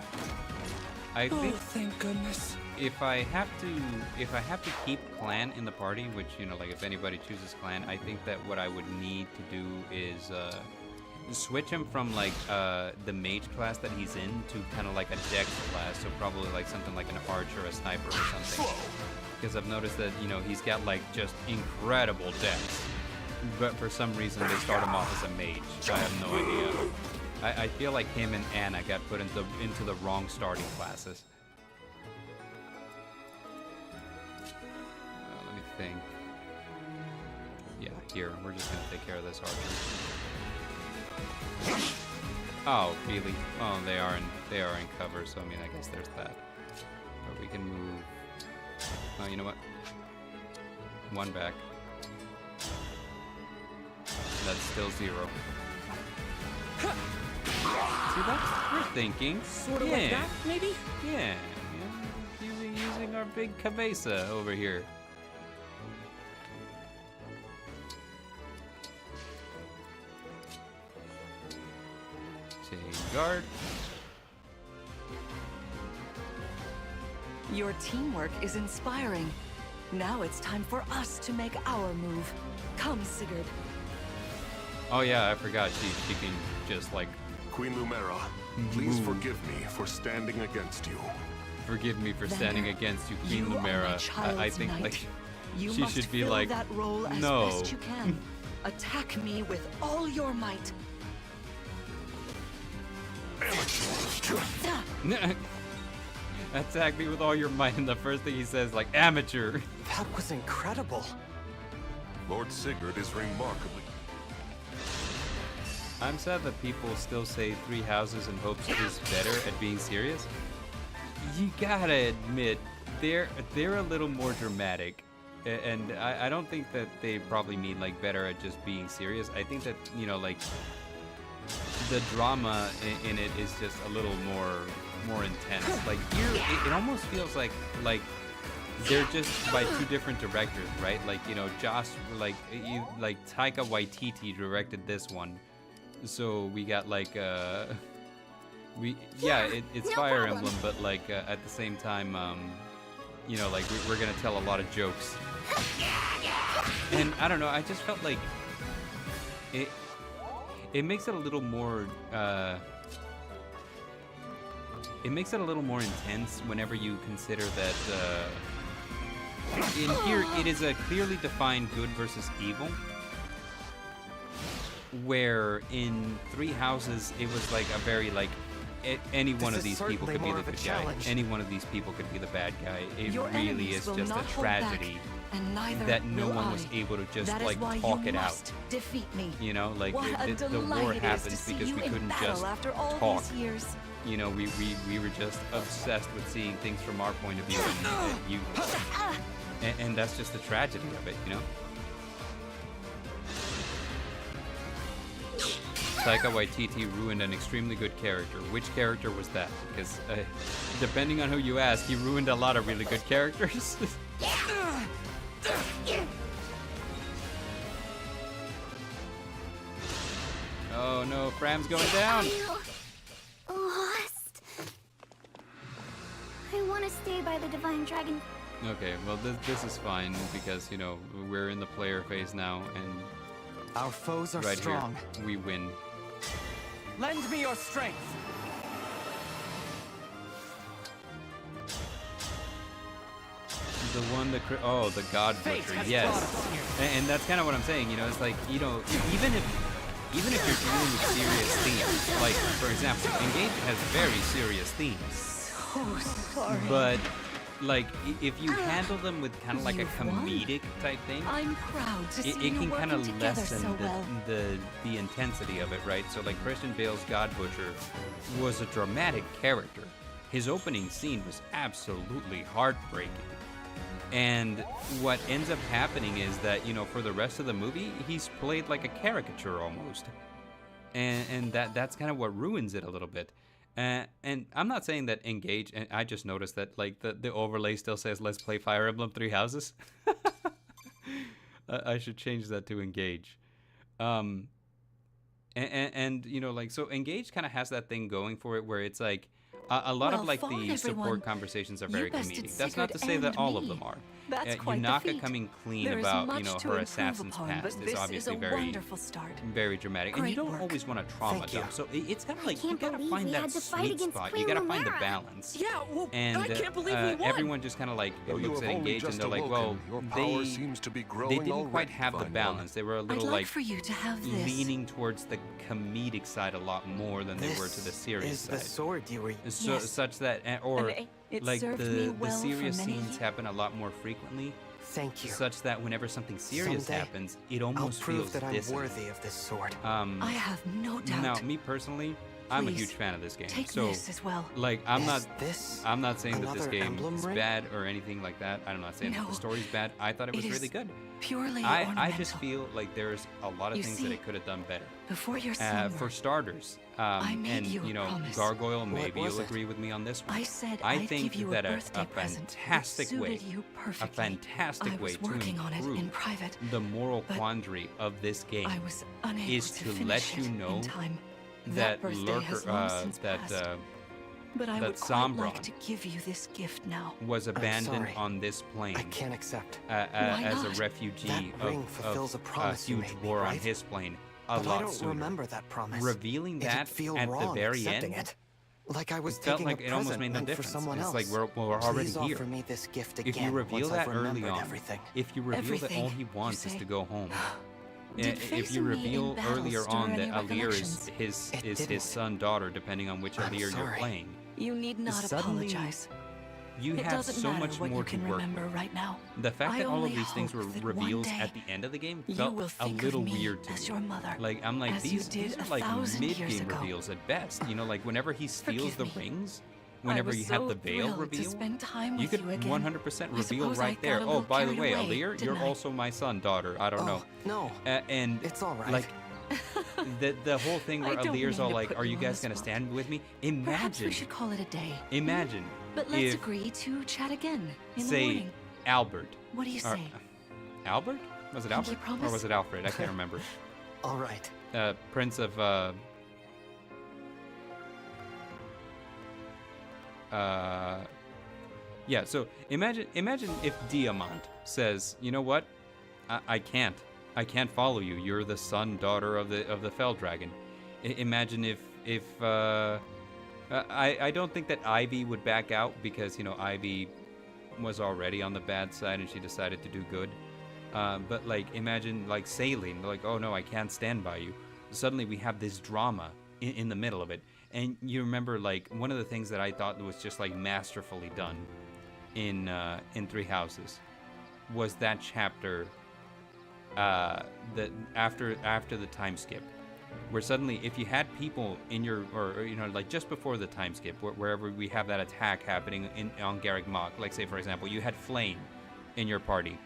I think thank goodness. if I have to keep Clan in the party, which, you know, like if anybody chooses Clan, I think that what I would need to do is switch him from like the mage class that he's in to kind of like a dex class, so probably like something like an archer, a sniper, or something. Because I've noticed that, you know, he's got like just incredible dex, but for some reason they start him off as a mage. So I have no idea. I feel like him and Anna got put into the wrong starting classes. Let me think. Yeah, here, we're just gonna take care of this archer. Oh, really? Oh, they are in cover, so I mean, I guess there's that. But we can move. Oh, you know what? One back. That's still 0. See, that's we're thinking. Sort of like that, maybe? Yeah. Using our big cabeza over here. Chain guard. Your teamwork is inspiring. Now it's time for us to make our move. Come, Sigurd. Oh yeah, I forgot she can just like Queen Lumera, please forgive me for standing against you. forgive me for standing Then against you, Queen you are my Lumera. I child's think knight. like You she must should be fill like, that role as no. best you can. Attack me with all your might. Attack me with all your might, and the first thing he says like amateur. That was incredible. Lord Sigurd is remarkably... I'm sad that people still say 3 Houses and Hopes is better at being serious. You gotta admit, they're a little more dramatic. And I don't think that they probably mean like better at just being serious. I think that, you know, like the drama in it is just a little more intense. Like here, it almost feels like they're just by 2 different directors, right? Like, you know, Josh, like Taika Waititi directed this one, so we got like it's no Fire problem. Emblem, but like at the same time, you know, like we're gonna tell a lot of jokes. And I don't know, I just felt like it makes it a little more intense whenever you consider that in here it is a clearly defined good versus evil, where in 3 Houses it was like a very like any one of these people could be the good guy. Any one of these people could be the bad guy. It Your really enemies is will just not a hold back, tragedy and neither that no will one was I. able to just That is like why talk you it out. must defeat me. You know, like What a the war delight it is to happened see because you we in couldn't battle just after all talk. these years. You know, we were just obsessed with seeing things from our point of view, and that's just the tragedy of it, you know. Taika Waititi ruined an extremely good character. Which character was that? Because depending on who you ask, he ruined a lot of really good characters. Oh no, Fram's going down. I lost. I want to stay by the Divine Dragon. Okay, well this is fine because, you know, we're in the player phase now, and Our foes are right strong. here we win. Lend me your strength. The one, oh, the God Fate Butcher, has yes. brought us here. And that's kind of what I'm saying, you know, it's like, you know, even if you're dealing with serious themes, like, for example, Engage has very serious themes. So sorry. But, like, if you handle them with kind of like a comedic type thing, I'm proud to see it you can kind working of together lessen so well. the intensity of it, right? So, like, Christian Bale's God Butcher was a dramatic character. His opening scene was absolutely heartbreaking. And what ends up happening is that, you know, for the rest of the movie, he's played like a caricature almost. And that's kind of what ruins it a little bit. And I'm not saying that Engage, and I just noticed that, like, the overlay still says, let's play Fire Emblem Three Houses. I should change that to Engage. And you know, like, so Engage kind of has that thing going for it where it's like, a lot of, like, the support conversations are very comedic. That's not to say that all of them are. That's quite the Yunaka feat. coming clean There is about, much you know, to her improve assassin's upon, past but is this obviously is a very, wonderful start. very dramatic. And you Great don't work. always want to trauma Thank you. dump. So it's kind of like, you can't gotta believe find we that had to fight sweet against spot. Queen You gotta find the Lumera. balance. Yeah, well, And I can't believe we won. everyone just kind of like Though you looks have at only Engage and just they're like, well, awoken, your power seems to be they growing didn't quite already, have the Divine balance. They were a I'd little like like for you to have this. leaning towards the comedic side a lot more than they were to the serious is side. the sword you were So, Yes. such that, or And it like served me the well for serious many scenes years. happen a lot more frequently, Thank you. such that whenever something serious Someday, happens, it I'll almost prove feels that I'm dissonant. worthy of this sword. I have no doubt. Now, me personally, I'm a Please, huge fan of this game. Take So, this as well. like, I'm Is not this saying that this another game emblem is ring? bad or anything like that. I'm not saying that the No. story's bad. I thought it was It really is good. Purely I ornamental. just feel like there's a lot of You things that see, it could have done better. Before your son For worked, starters, I made and you a you know, promise. Gargoyle, What maybe was you'll it? agree with me on this one. I said I I'd think give you that a birthday present that fantastic way, suited you a perfectly. fantastic I way was to working on it in improve private. the moral but quandary of this game I was unable is to to finish let you it know in time. that birthday Lurker, has long since that passed. But I that would quite like Sombron to give you this gift now. was abandoned sorry. on this plane I can't accept. as a not? refugee That ring of fulfills a promise you huge made me, war on right? his plane a But I lot don't sooner. remember that promise. Revealing It'd that feel at the wrong very accepting end, it. Like I was it felt taking like a it almost present made no meant for difference. someone It's else. like we're already Please here. offer me this gift again If you reveal once that I've early remembered on, everything. if you reveal that all he Everything, wants you is say? to go home, Did if facing you me reveal in battle earlier stir on any that Alir recollections? is It his didn't. son, daughter, depending on which I'm Alir you're sorry. playing, You need not Suddenly, apologize. you It have doesn't so matter much what more you to can work remember with. right now. The fact I that all of only these things were hope that one reveals day at the end of the game you felt will a think little of me weird to as me. your mother, Like, I'm like, as you these did are like 1,000 years mid-game ago. reveals at best. You know, like whenever he steals Forgive the me. rings, I whenever was you have so the veil thrilled reveal, to spend time you with could you again. 100% I reveal suppose I right there. got a Oh, little by the way, carried away, Alir, you're didn't I? also my son, daughter. I don't know. No, And it's all right. like the whole thing I where don't Alir's mean all to like, put "Are you you on guys the gonna spot. stand with me?" Perhaps we Imagine, should call it a day. imagine But let's if, agree to chat again in the say, morning. Albert. What do you or- say? Albert? Was it Pinky Albert or promise? was it Alfred? I can't remember. all right. Prince of yeah. So imagine if Diamant says, "You know what? I can't follow you. You're the son, daughter of the Fell Dragon." Imagine if I don't think that Ivy would back out because, you know, Ivy was already on the bad side and she decided to do good. But like, imagine like Saline, like, "Oh no, I can't stand by you." Suddenly we have this drama in the middle of it. And you remember, like, one of the things that I thought was just like masterfully done in Three Houses was that chapter that after the time skip, where suddenly if you had people in your, or you know, like just before the time skip, wherever we have that attack happening on Garrick Mach, like say for example you had Flame in your party,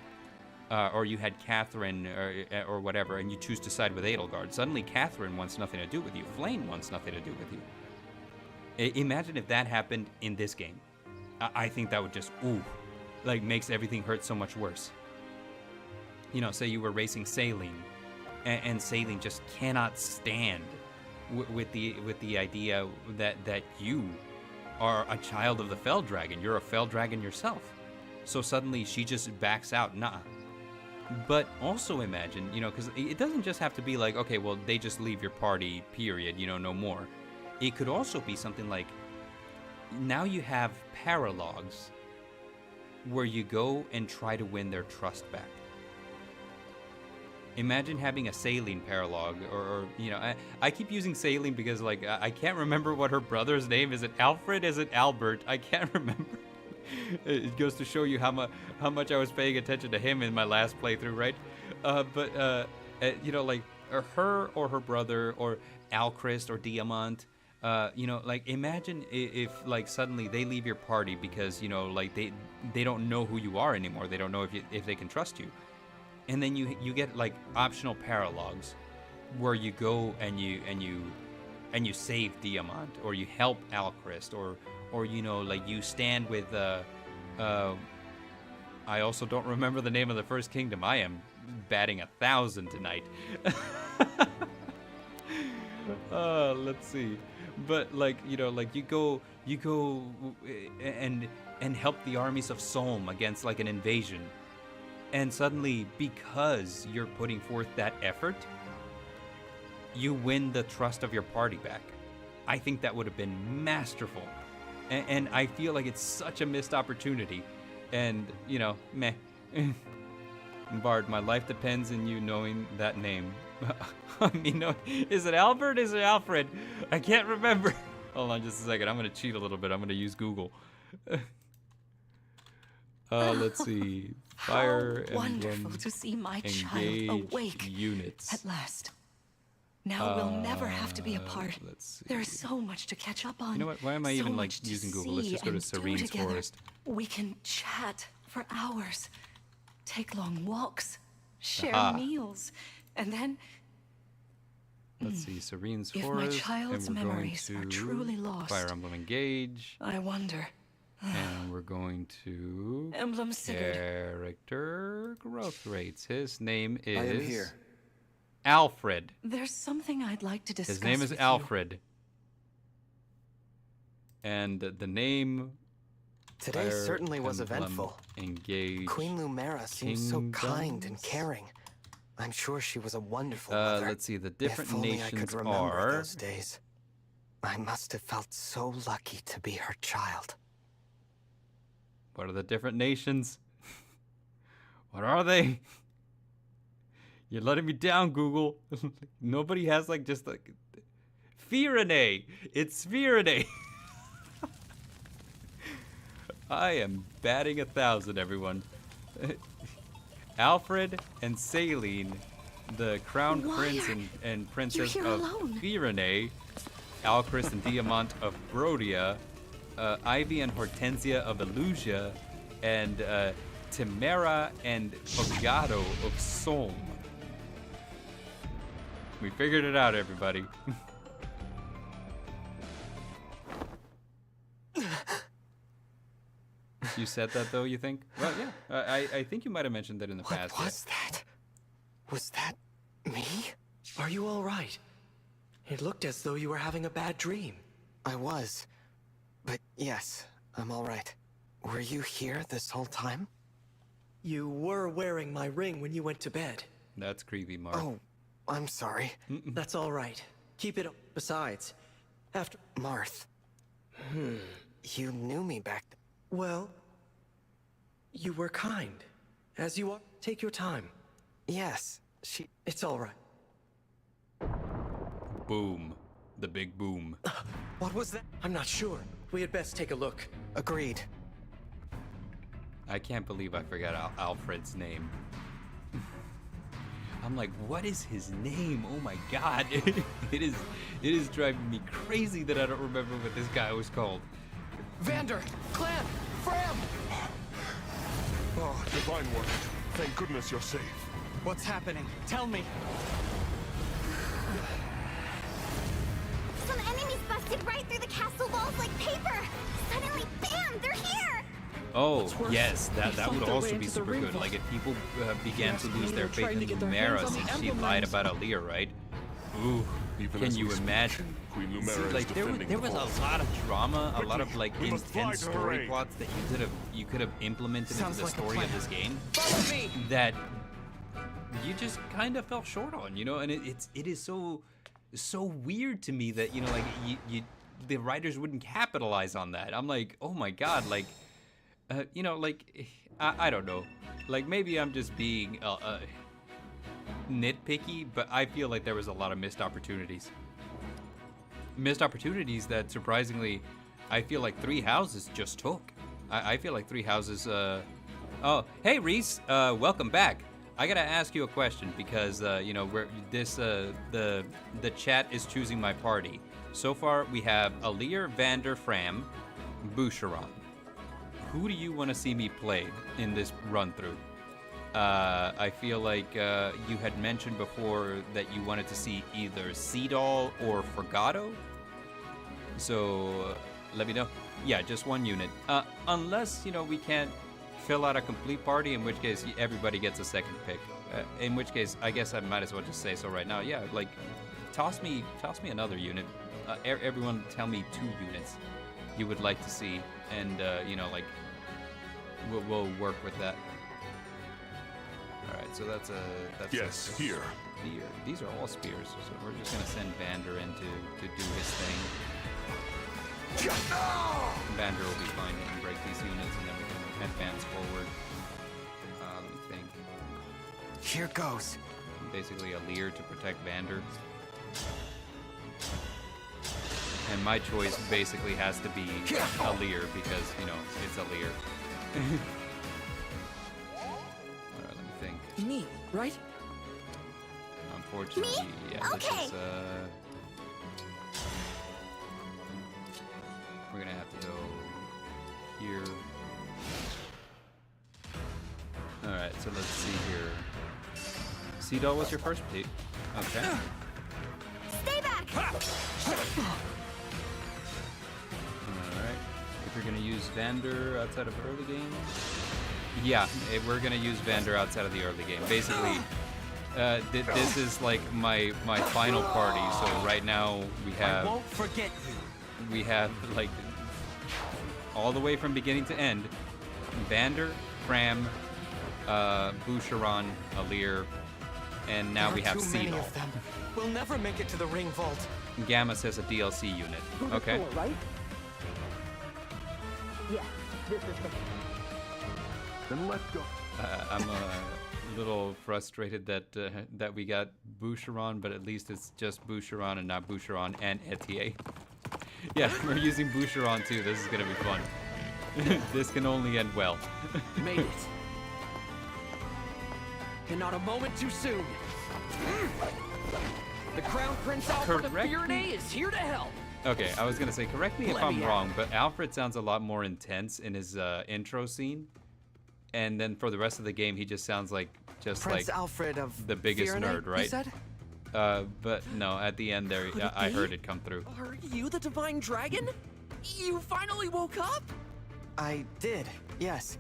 or you had Catherine or whatever, and you choose to side with Edelgard. Suddenly Catherine wants nothing to do with you. Flame wants nothing to do with you. Imagine if that happened in this game. I think that would just, like, makes everything hurt so much worse. You know, say you were racing Saline, and Saline just cannot stand with the idea that you are a child of the Fell Dragon. You're a Fell Dragon yourself. So suddenly she just backs out. Nah. But also imagine, you know, because it doesn't just have to be like, okay, well, they just leave your party, period, you know, no more. It could also be something like, now you have paralogs where you go and try to win their trust back. Imagine having a Saline paralogue, or you know, I keep using Saline because like I can't remember what her brother's name is. It Alfred? Is it Albert? I can't remember. It goes to show you how much I was paying attention to him in my last playthrough, right? You know, like her or her brother or Alchrist or Diamant. You know, like imagine if like suddenly they leave your party because you know like they don't know who you are anymore. They don't know if they can trust you. And then you get like optional paralogs where you go and you save Diamant, or you help Alchrist, or you know like you stand with I also don't remember the name of the first kingdom. I am batting 1,000 tonight. Let's see. But like you know like you go and help the armies of Solm against like an invasion. And suddenly, because you're putting forth that effort, you win the trust of your party back. I think that would have been masterful. And I feel like it's such a missed opportunity. And, you know, meh. Bard, my life depends on you knowing that name. I mean, no, is it Albert? Is it Alfred? I can't remember. Hold on just a second. I'm going to cheat a little bit. I'm going to use Google. Let's see. Fire How wonderful to see my child awake units. at last. Now we'll never have to be apart. Let's see. There is so much to catch up on. You know what? Why am I so even like much to using Google? Let's see just go to and do Serene's together. Forest. We can chat for hours, take long walks, share Aha. meals, and then Let's see, Serene's if Forest. my child's and we're going memories to are truly lost, Fire Emblem Engage. I wonder. And we're going to Emblem Sigurd. character growth rates. His name is I am here. Alfred. There's something I'd like to discuss. His name is with Alfred. And the name Today Fire certainly was Emblem eventful. Engage. Queen Lumera seems so kind and Kingdoms. caring. I'm sure she was a wonderful mother. Let's see, the different if only I nations could remember are. those days. I must have felt so lucky to be her child. What are the different nations? What are they? You're letting me down, Google. Nobody has like just like Firene. It's Firene. I am batting 1,000, everyone. Alfred and Saline, the crown Why prince are and princess here of alone? Firene, Alchrist and Diamant of Brodia, Ivy and Hortensia of Elusia, and Timera and Fogado of Solm. We figured it out, everybody. You said that, though, you think? Well, yeah. I think you might have mentioned that in the What past. was that? Was that me? Are you all right? It looked as though you were having a bad dream. I was. But yes, I'm all right. Were you here this whole time? You were wearing my ring when you went to bed. That's creepy, Mark. Oh, I'm sorry. That's all right. Keep it up. Besides, after... Marth. You knew me back then. Well, you were kind. As you are. Take your time. Yes, she... It's all right. Boom. The big boom. What was that? I'm not sure. We had best take a look. Agreed. I can't believe I forgot Alfred's name. I'm like, what is his name? Oh my god. It is driving me crazy that I don't remember what this guy was called. Vander! Clan! Fram! Oh, divine one. Thank goodness you're safe. What's happening? Tell me! Some enemies busted right through the castle walls like paper. Suddenly, bam, they're here. Oh, What's worse, yes, they that fought would their also way be into the super ring good. vault. Like if people began to Yes, lose they their were faith trying to in get their Lumera hands on the since she Emblem lied rings. about Aaliyah, right? Ooh, Even can as you we speak, imagine? Queen See, Lumera is like there was defending the vault. a lot of drama, a lot of like we must fly intense to her story aid. plots that you could have implemented Sounds into the like a story of plan. this game Follow me! that you just kind of fell short on, you know. And it is so weird to me that like the writers wouldn't capitalize on that. I'm like, oh my god, like You know, like, I don't know. Like, maybe I'm just being nitpicky, but I feel like there was a lot of missed opportunities. Missed opportunities that, surprisingly, I feel like Three Houses just took. I feel like Three Houses, Oh, hey, Reese, welcome back. I gotta ask you a question because, you know, the chat is choosing my party. So far, we have Alir, Vander, Fram, Boucheron. Who do you want to see me play in this run-through? I feel like you had mentioned before that you wanted to see either Seedall or Forgato. So let me know. Yeah, just one unit. Unless, you know, we can't fill out a complete party, in which case everybody gets a second pick. In which case, I guess I might as well just say so right now. Yeah, like, toss me another unit. Everyone tell me 2 units you would like to see, and you know, like, we'll work with that. All right, so that's yes, a here. Spear. These are all spears, so we're just gonna send Vander in to do his thing. Vander will be fine. He can break these units, and then we can advance forward. Let me think. Here goes. Basically, a Lear to protect Vander. And my choice basically has to be a Lear because, you know, it's a Lear. Alright, let me think. Me, right? Unfortunately, yeah, Okay. this is, we're gonna have to go here. Alright, so let's see here. Seedall was your first pick. Okay. Stay back! Alright. If you're gonna use Vander outside of early game. Yeah, we're gonna use Vander outside of the early game. Basically, this is like my final party. So right now we have. I won't forget you. We have like all the way from beginning to end. Vander, Fram, Boucheron, Alir, and now we have Too many Seedall. of them. We'll never make it to the ring vault. Gamma says a DLC unit. Okay. Right? Yeah, this is the... Then let's go. I'm a little frustrated that we got Boucheron, but at least it's just Boucheron and not Boucheron and Etier. Yeah, we're using Boucheron too. This is gonna be fun. This can only end well. Made it. And not a moment too soon. The Crown Prince Alfred of Correct Fiorne me. is here to help. Okay, I was gonna say, correct me if Let I'm me wrong, but Alfred sounds a lot more intense in his intro scene, and then for the rest of the game, he just sounds like Prince Alfred of the biggest Fiorne, nerd, right? You said? But no, at the end there, Could it I be? heard it come through. Are you the Divine Dragon? You finally woke up? I did, yes.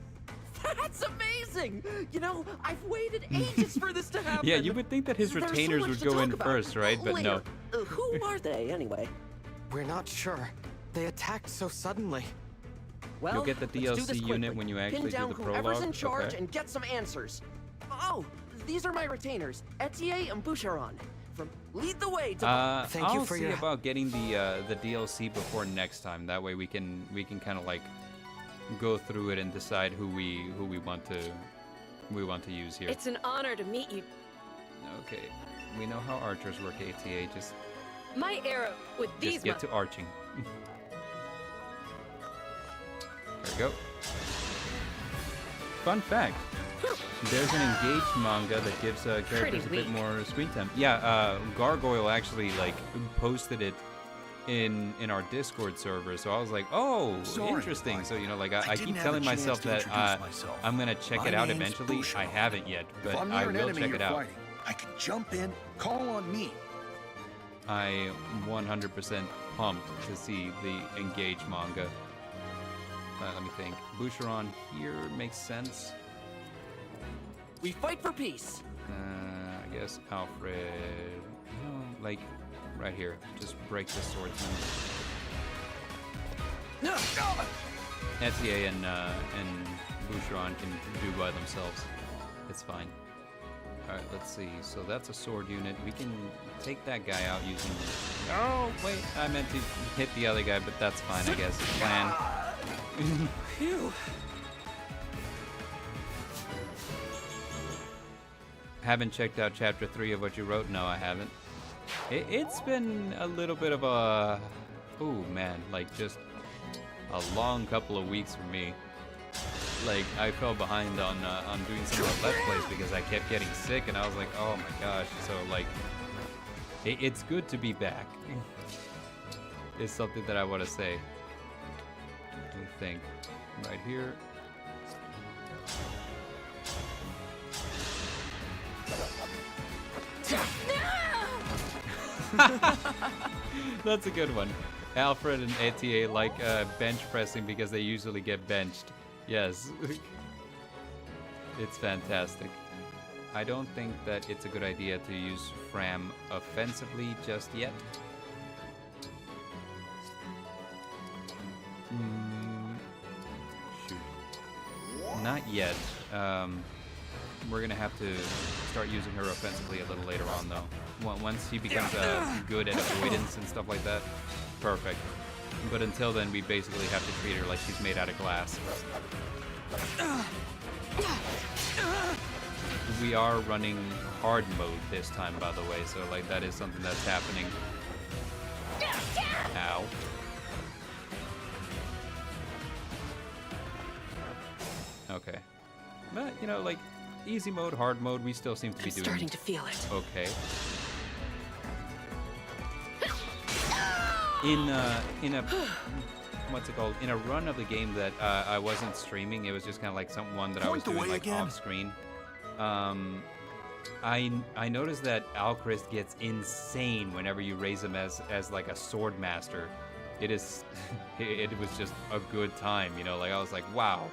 That's amazing! You know, I've waited ages for this to happen. Yeah, you would think that his There's so retainers much would to go talk in about. first, right? But no. Later. Who are they, anyway? We're not sure. They attacked so suddenly. Well, You'll get the let's do this DLC unit quickly. when you Pin actually do down the whoever's prologue. in charge Okay. and get some answers. Oh, these are my retainers, Etier and Boucheron. From Lead the Way to... Thank I'll you for see your- about getting the DLC before next time. That way we can kind of like go through it and decide who we want to use here. It's an honor to meet you. Okay, we know how archers work. ATA, just My arrow with these get to arching. There we go. Fun fact. There's an engaged manga that gives characters a bit weak. more screen time. Yeah, Gargoyle actually like posted it in our Discord server, so I was like, oh, interesting. So you know, like I keep telling myself that I'm gonna check it out eventually. I haven't yet, but I will check it out. I can jump in, call on me. I 100% pumped to see the engaged manga. Let me think. Boucheron here makes sense. We fight for peace. I guess Alfred, you know, like right here, just break the swordsman. Etier and Boucheron can do by themselves. It's fine. All right, let's see. So that's a sword unit. We can take that guy out using. Oh wait, I meant to hit the other guy, but that's fine, I guess. Plan. Phew. Haven't checked out chapter 3 of what you wrote? No, I haven't. It's been a little bit of a... Ooh, man, like just a long couple of weeks for me. Like, I fell behind on doing some of the Let's Plays because I kept getting sick, and I was like, oh my gosh. So, like, it's good to be back. Is something that I want to say. Let me think. Right here. That's a good one. Alfred and Etienne like bench pressing because they usually get benched. Yes. It's fantastic. I don't think that it's a good idea to use Fram offensively just yet. Shoot. Not yet. We're gonna have to start using her offensively a little later on, though. Once she becomes good at avoidance and stuff like that, perfect. But until then, we basically have to treat her like she's made out of glass. We are running hard mode this time, by the way, so like that is something that's happening. Ow. Okay. But, you know, like, easy mode, hard mode, we still seem to be doing... starting to feel it. Okay. In a... What's it called? In a run of the game that I wasn't streaming, it was just kind of like one that I was doing like off screen. I noticed that Alchrist gets insane whenever you raise him as like a sword master. It is... it was just a good time, you know, like I was like, wow.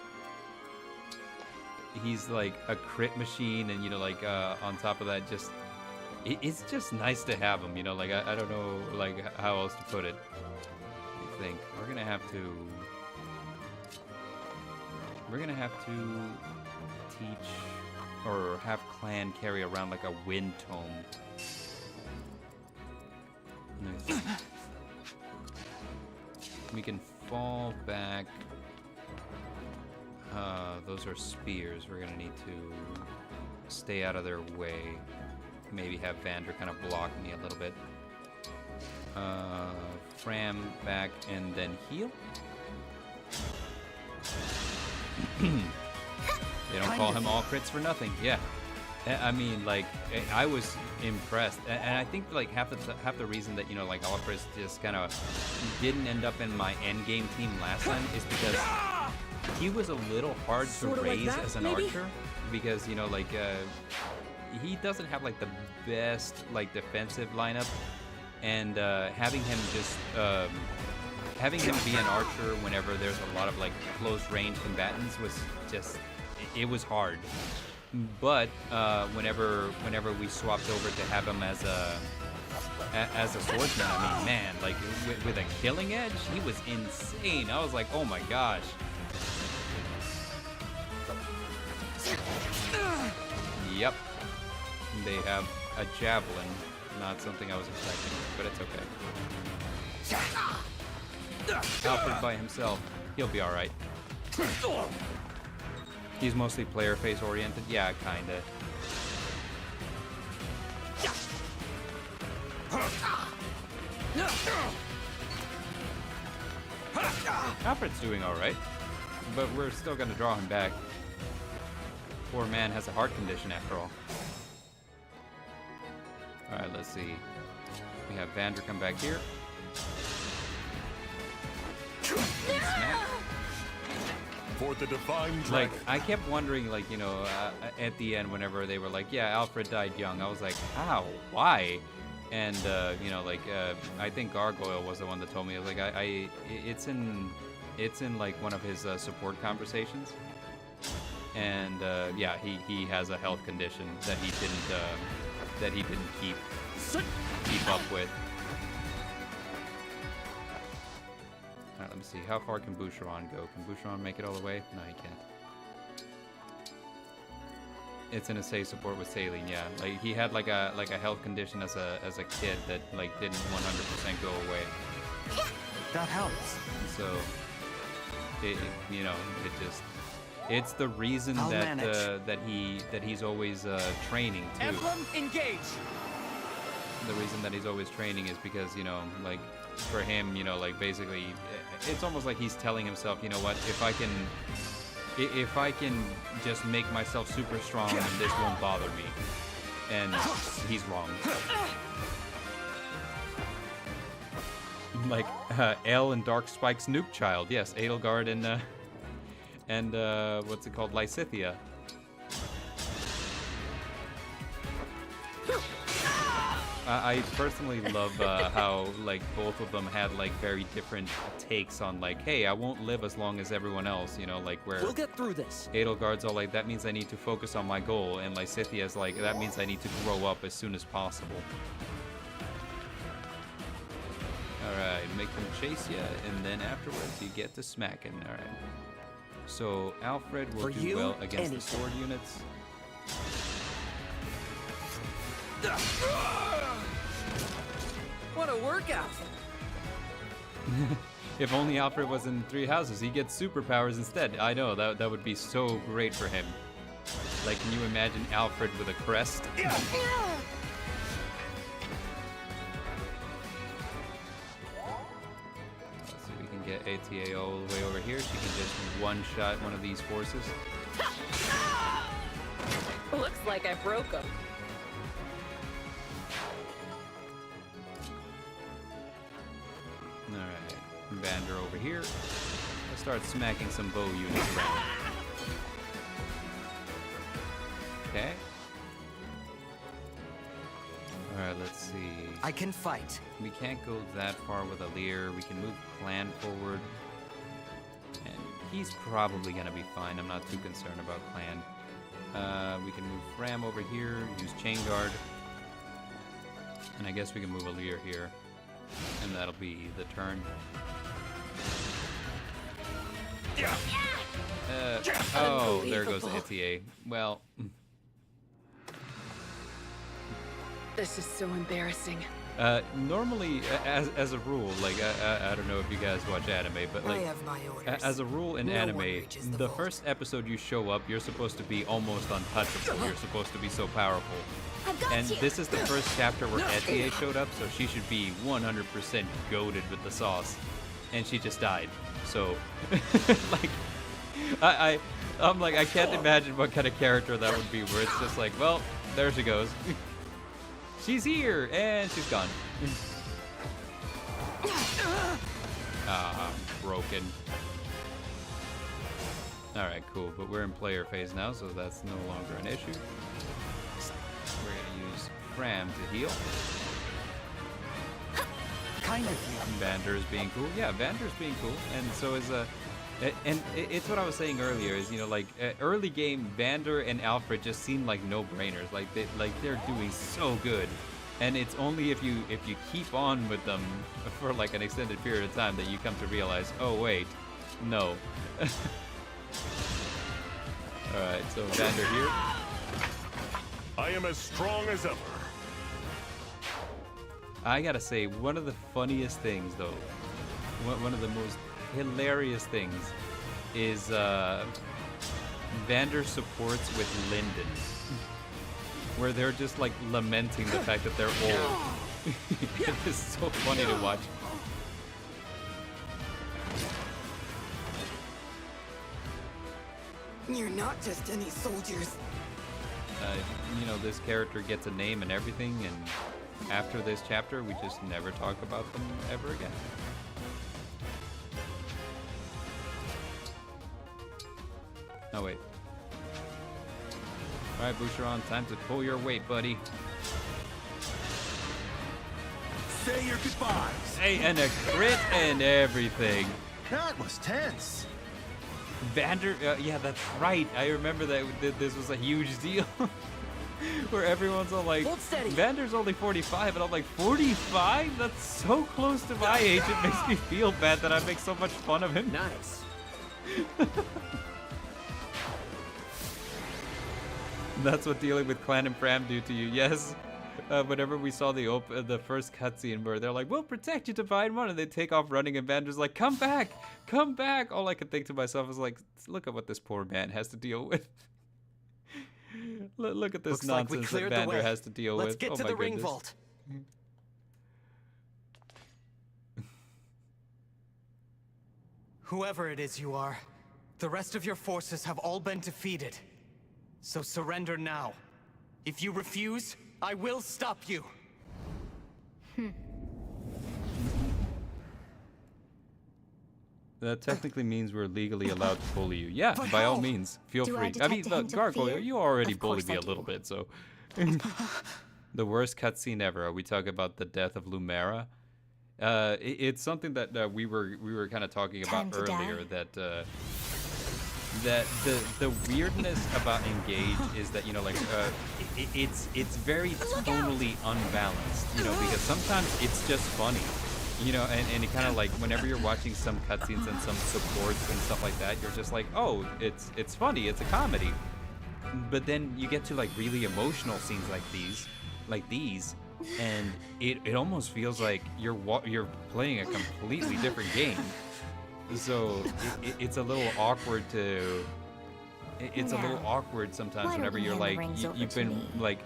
He's like a crit machine, and you know, like on top of that, just it's just nice to have him, you know, like I don't know like how else to put it. I think we're gonna have to teach or have Clan carry around like a wind tome. We can fall back. Those are spears. We're gonna need to stay out of their way. Maybe have Vander kind of block me a little bit. Fram back and then heal. They don't call him all crits for nothing. Yeah. I mean, like, I was impressed, and I think like half the reason that, you know, like Alfred just kind of didn't end up in my end game team last time is because he was a little hard to raise like that, as an archer, because, you know, like he doesn't have like the best like defensive lineup, and having him be an archer whenever there's a lot of like close range combatants was just, it was hard. But whenever we swapped over to have him as a swordsman, I mean, man, like with a killing edge, he was insane. I was like, oh my gosh. Yep. They have a javelin. Not something I was expecting, but it's okay. Alfred by himself, he'll be alright. He's mostly player face oriented. Yeah, kinda. Alfred's doing alright, but we're still gonna draw him back. Poor man has a heart condition after all. Alright, let's see. We have Vander come back here. For the divine dragon. Like, I kept wondering, like, you know, at the end, whenever they were like, yeah, Alfred died young, I was like, how? Why? And, you know, like, I think Gargoyle was the one that told me, like, it's in like one of his support conversations. And, yeah, he has a health condition that he didn't keep up with. Alright, let me see. How far can Boucheron go? Can Boucheron make it all the way? No, he can't. It's in a safe support with Saline, yeah. Like, he had like a health condition as a kid that like didn't 100% go away. That helps. So, you know, it just It's the reason I'll that manage. that he's always training too. Emblem, engage! The reason that he's always training is because, you know, like, for him, you know, like, basically, it's almost like he's telling himself, you know what, if I can just make myself super strong, then this won't bother me. And he's wrong. Like, Elle and Dark Spike's Nuke Child. Yes, Edelgard and what's it called? Lysithea. I personally love how, like, both of them had, like, very different takes on, like, hey, I won't live as long as everyone else, you know, like, where We'll get through this. Edelgard's all like, that means I need to focus on my goal, and Lysithea's like, that means I need to grow up as soon as possible. Alright, make them chase you, and then afterwards you get to smacking. Alright. So, Alfred will For do you, well against the anything. sword units. What a workout! If only Alfred was in 3 houses, he gets superpowers instead. I know, that would be so great for him. Like, can you imagine Alfred with a crest? So we can get ATA all the way over here. She can just one-shot one of these forces. Looks like I broke them. Alright, Vander over here. Let's start smacking some bow units around. Okay. Alright, let's see. I can fight. We can't go that far with Alir. We can move Clan forward. And he's probably gonna be fine. I'm not too concerned about Clan. We can move Fram over here, use Chain Guard. And I guess we can move Alir here. And that'll be the turn. Oh, there goes ATA. Well, This is so embarrassing. normally, as a rule, like, I don't know if you guys watch anime, but like, as a rule in anime, the first episode you show up, you're supposed to be almost untouchable. You're supposed to be so powerful. And this is the first chapter where Etie showed up, so she should be 100% goated with the sauce. And she just died. So, like, I'm like, I can't imagine what kind of character that would be, where it's just like, well, there she goes. She's here, and she's gone. Broken. Alright, cool, but we're in player phase now, so that's no longer an issue. We're gonna use Fram to heal. Kind of you. Vander's being cool. Yeah, Vander's being cool, and so is and it's what I was saying earlier. Is, you know, like, early game, Vander and Alfred just seem like no-brainers. Like they're doing so good, and it's only if you keep on with them for like an extended period of time that you come to realize, oh wait, no. All right, so Vander here. I am as strong as ever. I gotta say, one of the funniest things, though, one of the most hilarious things, is Vander supports with Linden, where they're just like lamenting the fact that they're old. It is so funny to watch. You're not just any soldiers. You know, this character gets a name and everything, and after this chapter, we just never talk about them ever again. Oh, wait. Alright, Boucheron, time to pull your weight, buddy. Say your goodbyes. Hey, and a crit and everything. That was tense. Vander, yeah, that's right. I remember that this was a huge deal. Where everyone's all like, Vander's only 45, and I'm like, 45? That's so close to my age, it makes me feel bad that I make so much fun of him. Nice. That's what dealing with Clan and Fram do to you. Yes, whenever we saw the first cutscene where they're like, "We'll protect you, Divine One," and they take off running, and Vander's like, "Come back, come back!" All I could think to myself was like, "Look at what this poor man has to deal with. Look at this Looks like we nonsense that cleared the Vander way. has to deal Let's with." get Oh to my the ring goodness. vault. Whoever it is you are, the rest of your forces have all been defeated. So surrender now. If you refuse, I will stop you. That technically means we're legally allowed to bully you. Yeah, But by all how? means, feel Do I free. I detect mean, a look, hint of Gargoyle, fear? you already Of bullied course me I a little do. bit, so. The worst cutscene ever. Are we talking about the death of Lumera? It's something that we were kind of talking about Time to earlier. die. That the weirdness about Engage is that, you know, like it's very tonally unbalanced, you know, because sometimes it's just funny, you know, and it kind of like whenever you're watching some cutscenes and some supports and stuff like that, you're just like, oh, it's funny, it's a comedy. But then you get to like really emotional scenes like these, and it almost feels like you're playing a completely different game. So it's a little awkward to. It's a little Now, awkward sometimes why don't whenever we you're hand the like rings over you've to been me? like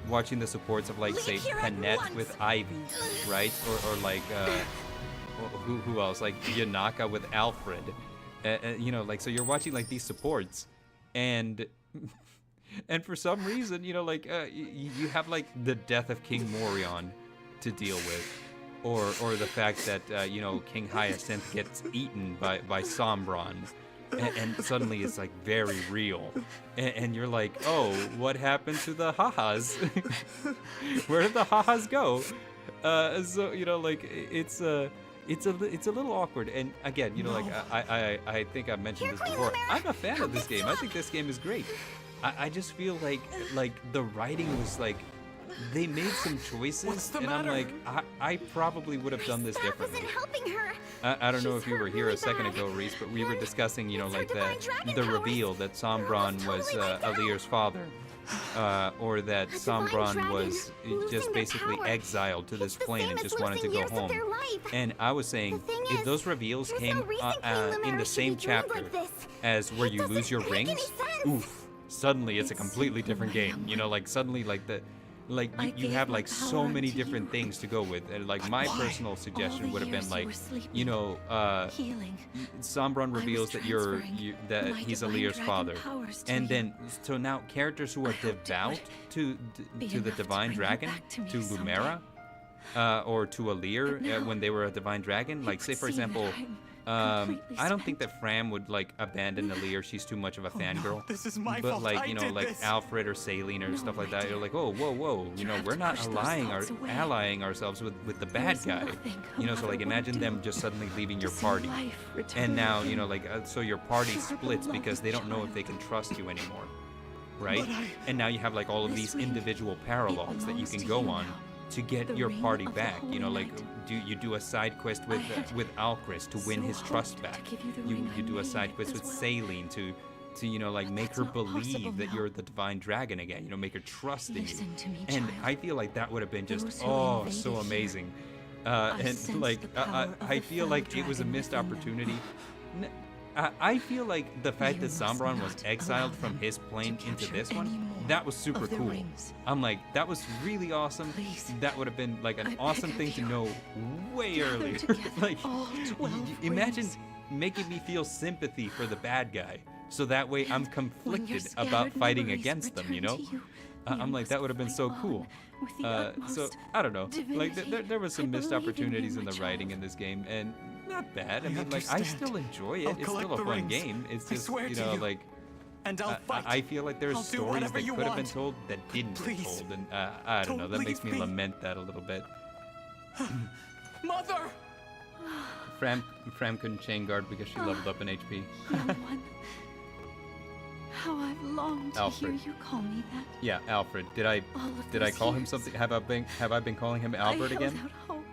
watching the supports of like Leave say here at Panette once! with Ivy, right? Or like who else? Like Yanaka with Alfred. You know, like so you're watching like these supports, and and for some reason, you know, like you have like the death of King Morion to deal with, or the fact that you know, King Hyacinth gets eaten by Sombron, and suddenly it's like very real, and you're like, oh, what happened to the ha-has? Where did the ha-has go? So you know, like it's a little awkward, and again, you know, like I think I've mentioned this before. I'm a fan of this game. I think this game is great. I just feel like the writing was like they made some choices, and I'm like, I probably would have done this differently. Helping her. I don't know She's if you were hurt here really a second bad. ago, Reese, but we were discussing, you know, It's her like divine dragon the powers. reveal that Sombron was totally let go. Alir's father, or that A divine Sombron dragon was losing just their basically power. exiled to this It's the plane same and as just wanted to losing go years of home. their life. And I was saying, The thing if is, those reveals there's came no reason King in Lumera the should same be drained chapter like this. as where It you lose doesn't your make rings, any sense. oof, suddenly it's a It's completely simply different my game. You know, like suddenly I you gave have my like so power many to different you. things to go with. And like my personal suggestion the would have been years you like, were sleeping, you know, healing. Sombron was reveals that transferring that my he's divine Alir's dragon father, powers to and you. then so now characters who are hoped it devout would be to the enough to divine bring you dragon, back to me to someday. Lumera, or to Alir But now, when they were a divine dragon. Like say would for seem that example. I'm completely I don't think spent. that Fram would like abandon Alir. She's too much of a fangirl. this is my but fault. like I you know, did like this. Alfred or Saline or No, stuff like my that, you're dear. like, oh, whoa, you You know, have we're to not push those thoughts away. allying ourselves with the There bad is guy. nothing a You know, so mother like would imagine do them just suddenly leaving your to see party, life return and now you again. know, like so your party Your splits because beloved they don't know if they child. can trust you anymore, right? But And now you have like all of This these ring, individual it paralogs that you belongs can to go you on now. to get The your ring party of the back. You know, Holy like Knight. you do a side quest I had with Alcris to win so his trust hoped back. to give you the You ring I do a side made quest as with well. Saline to you know, like But make that's her not possible believe that now. you're the divine dragon again. You know, make her trust in you. Listen to me, And child. I feel like that would have been just Those who so invaded here, amazing. I And sense like the power of I a feel fellow like it was a dragon missed within them. opportunity. I feel like the fact You that must Sombron not was exiled allow from them his plane to into capture this any one, more that was super of the cool. rings. I'm like, that was really awesome. Please. That would have been like an I beg awesome of thing to you. know way Gather earlier. together like, all 12 imagine rings. making me feel sympathy for the bad guy, so that way I'm When your conflicted scattered about fighting memories against them. You return know, to you, I'm you like, that must would have been fight so on cool. with the So utmost I don't know, like divinity. there was some I missed believe in you, opportunities in my the writing child. in this game, and not bad. I I mean, like I understand. still enjoy it. I'll It's collect still a the fun rings. game. It's I just swear you to know, you. like And I'll fight. I feel like there's I'll do stories whatever that you could have been want. told that didn't Please. get told, and I don't know. Don't That makes me leave me. lament that a little bit. Mother! Fram couldn't chain guard because she leveled up in HP. Young one, how I've longed to Alfred. hear you call me that. Yeah, Alfred. Did I All of did I those call him years. something? Have I been calling him Albert I held again? out hope.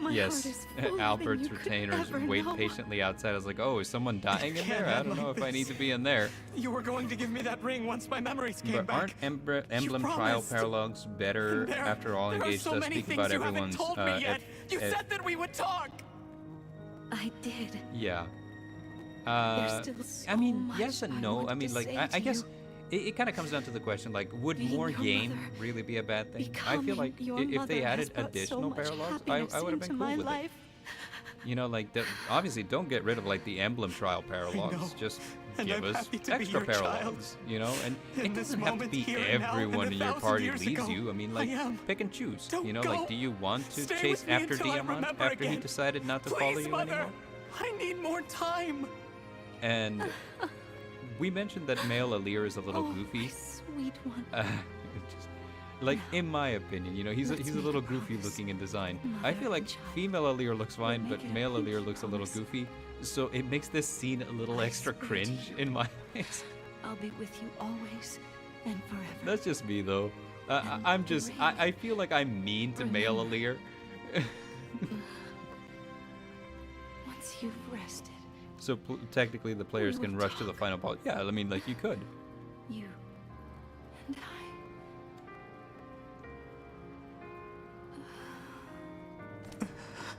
My Yes, heart is fuller Albert's than you could retainers ever wait know. patiently outside. I was like, oh, is someone dying in there? I don't know if I need to be in there. You were going to give me that ring once my memories came But back. aren't Emblem trial promised. paralogs better? And After all, there are engaged so does many speak things about you haven't everyone's. told me yet. You said that we would talk. I did. Yeah. There's still so I mean, much yes and I no. wanted I mean, to like, say I to guess you. it kind of comes down to the question, like, would Meeting more your game mother, really be a bad thing? I feel becoming like your if they mother has added brought additional so much paralogs, happiness I would have been into cool my with life. it. You know, like, obviously, don't get rid of, like, the Emblem trial paralogs. Just And give I'm us happy to be extra your child. paralogs, you know? And In it this doesn't have to moment, be here and now, and everyone a in your 1,000 party years leaves ago, you. I mean, like, I am. pick and choose. Don't You know, go. like, do you want to Stay chase with me after until I Diamond remember after he again. decided not to Please, follow you Mother. anymore? I need more time. And we mentioned that male Alir is a little Oh, goofy. my sweet one. Just, like, in my opinion, you know, he's a little goofy looking in design. I feel like female Alir looks fine, but male Alir looks a little goofy. So it makes this scene a little extra cringe in my eyes. I'll be with you always and forever. That's just me, though. I feel like I'm mean to male Alir. Once you've rested, So technically the players We can will rush to the final boss. Yeah, I mean, like, you could. you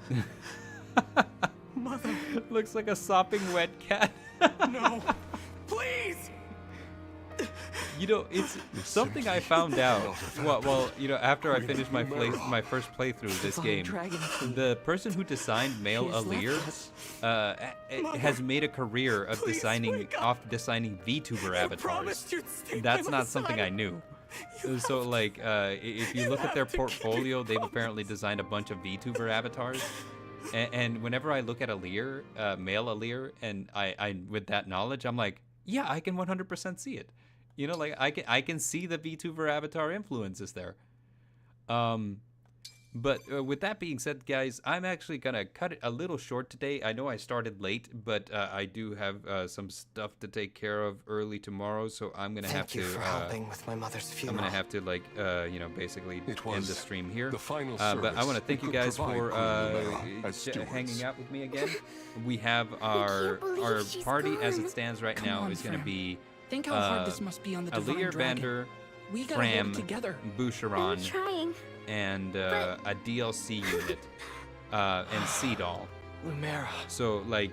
and Mother. Looks like a sopping wet cat. No. Please. You know, it's something I found out. Well, you know, after I finished my first playthrough of this game, the person who designed male Alir has made a career of designing VTuber avatars. That's not something I knew. So, like, if you look at their portfolio, they've apparently designed a bunch of VTuber avatars. And whenever I look at Alir, male Alir, and I with that knowledge, I'm like, yeah, I can 100% see it. You know, like, I can see the VTuber avatar influences there. But with that being said, guys, I'm actually gonna cut it a little short today. I know I started late, but I do have some stuff to take care of early tomorrow, so I'm gonna have to. Thank you for helping with my mother's funeral. I'm gonna have to, like, you know, basically end the stream here. The final But I want to thank you guys for hanging out with me again. We have our party as it stands right now is gonna be. Think how hard this must be on the divine Alir, dragon. Vander, We gotta hold Fram, it together. Boucheron, I'm trying. and a DLC unit, and Seedall. Lumera. So, like,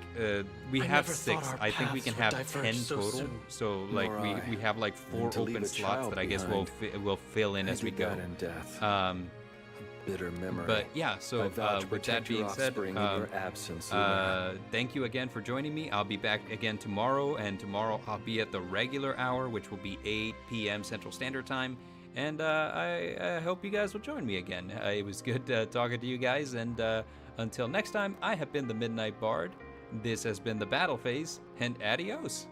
we I have never 6. thought our I think we can paths have would 10 diverge so total. soon. So, like, Nor we I. have like 4 to leave open a slots child that I guess behind. we'll fill in as we go. In death. Bitter memory. But yeah, so I vow to with that protect your being said, offspring in your absence, Lumera. thank you again for joining me. I'll be back again tomorrow, and tomorrow I'll be at the regular hour, which will be 8 p.m. Central Standard Time. And I hope you guys will join me again. It was good talking to you guys, and until next time, I have been the Midnight Bard. This has been the Battle Phase, and adios.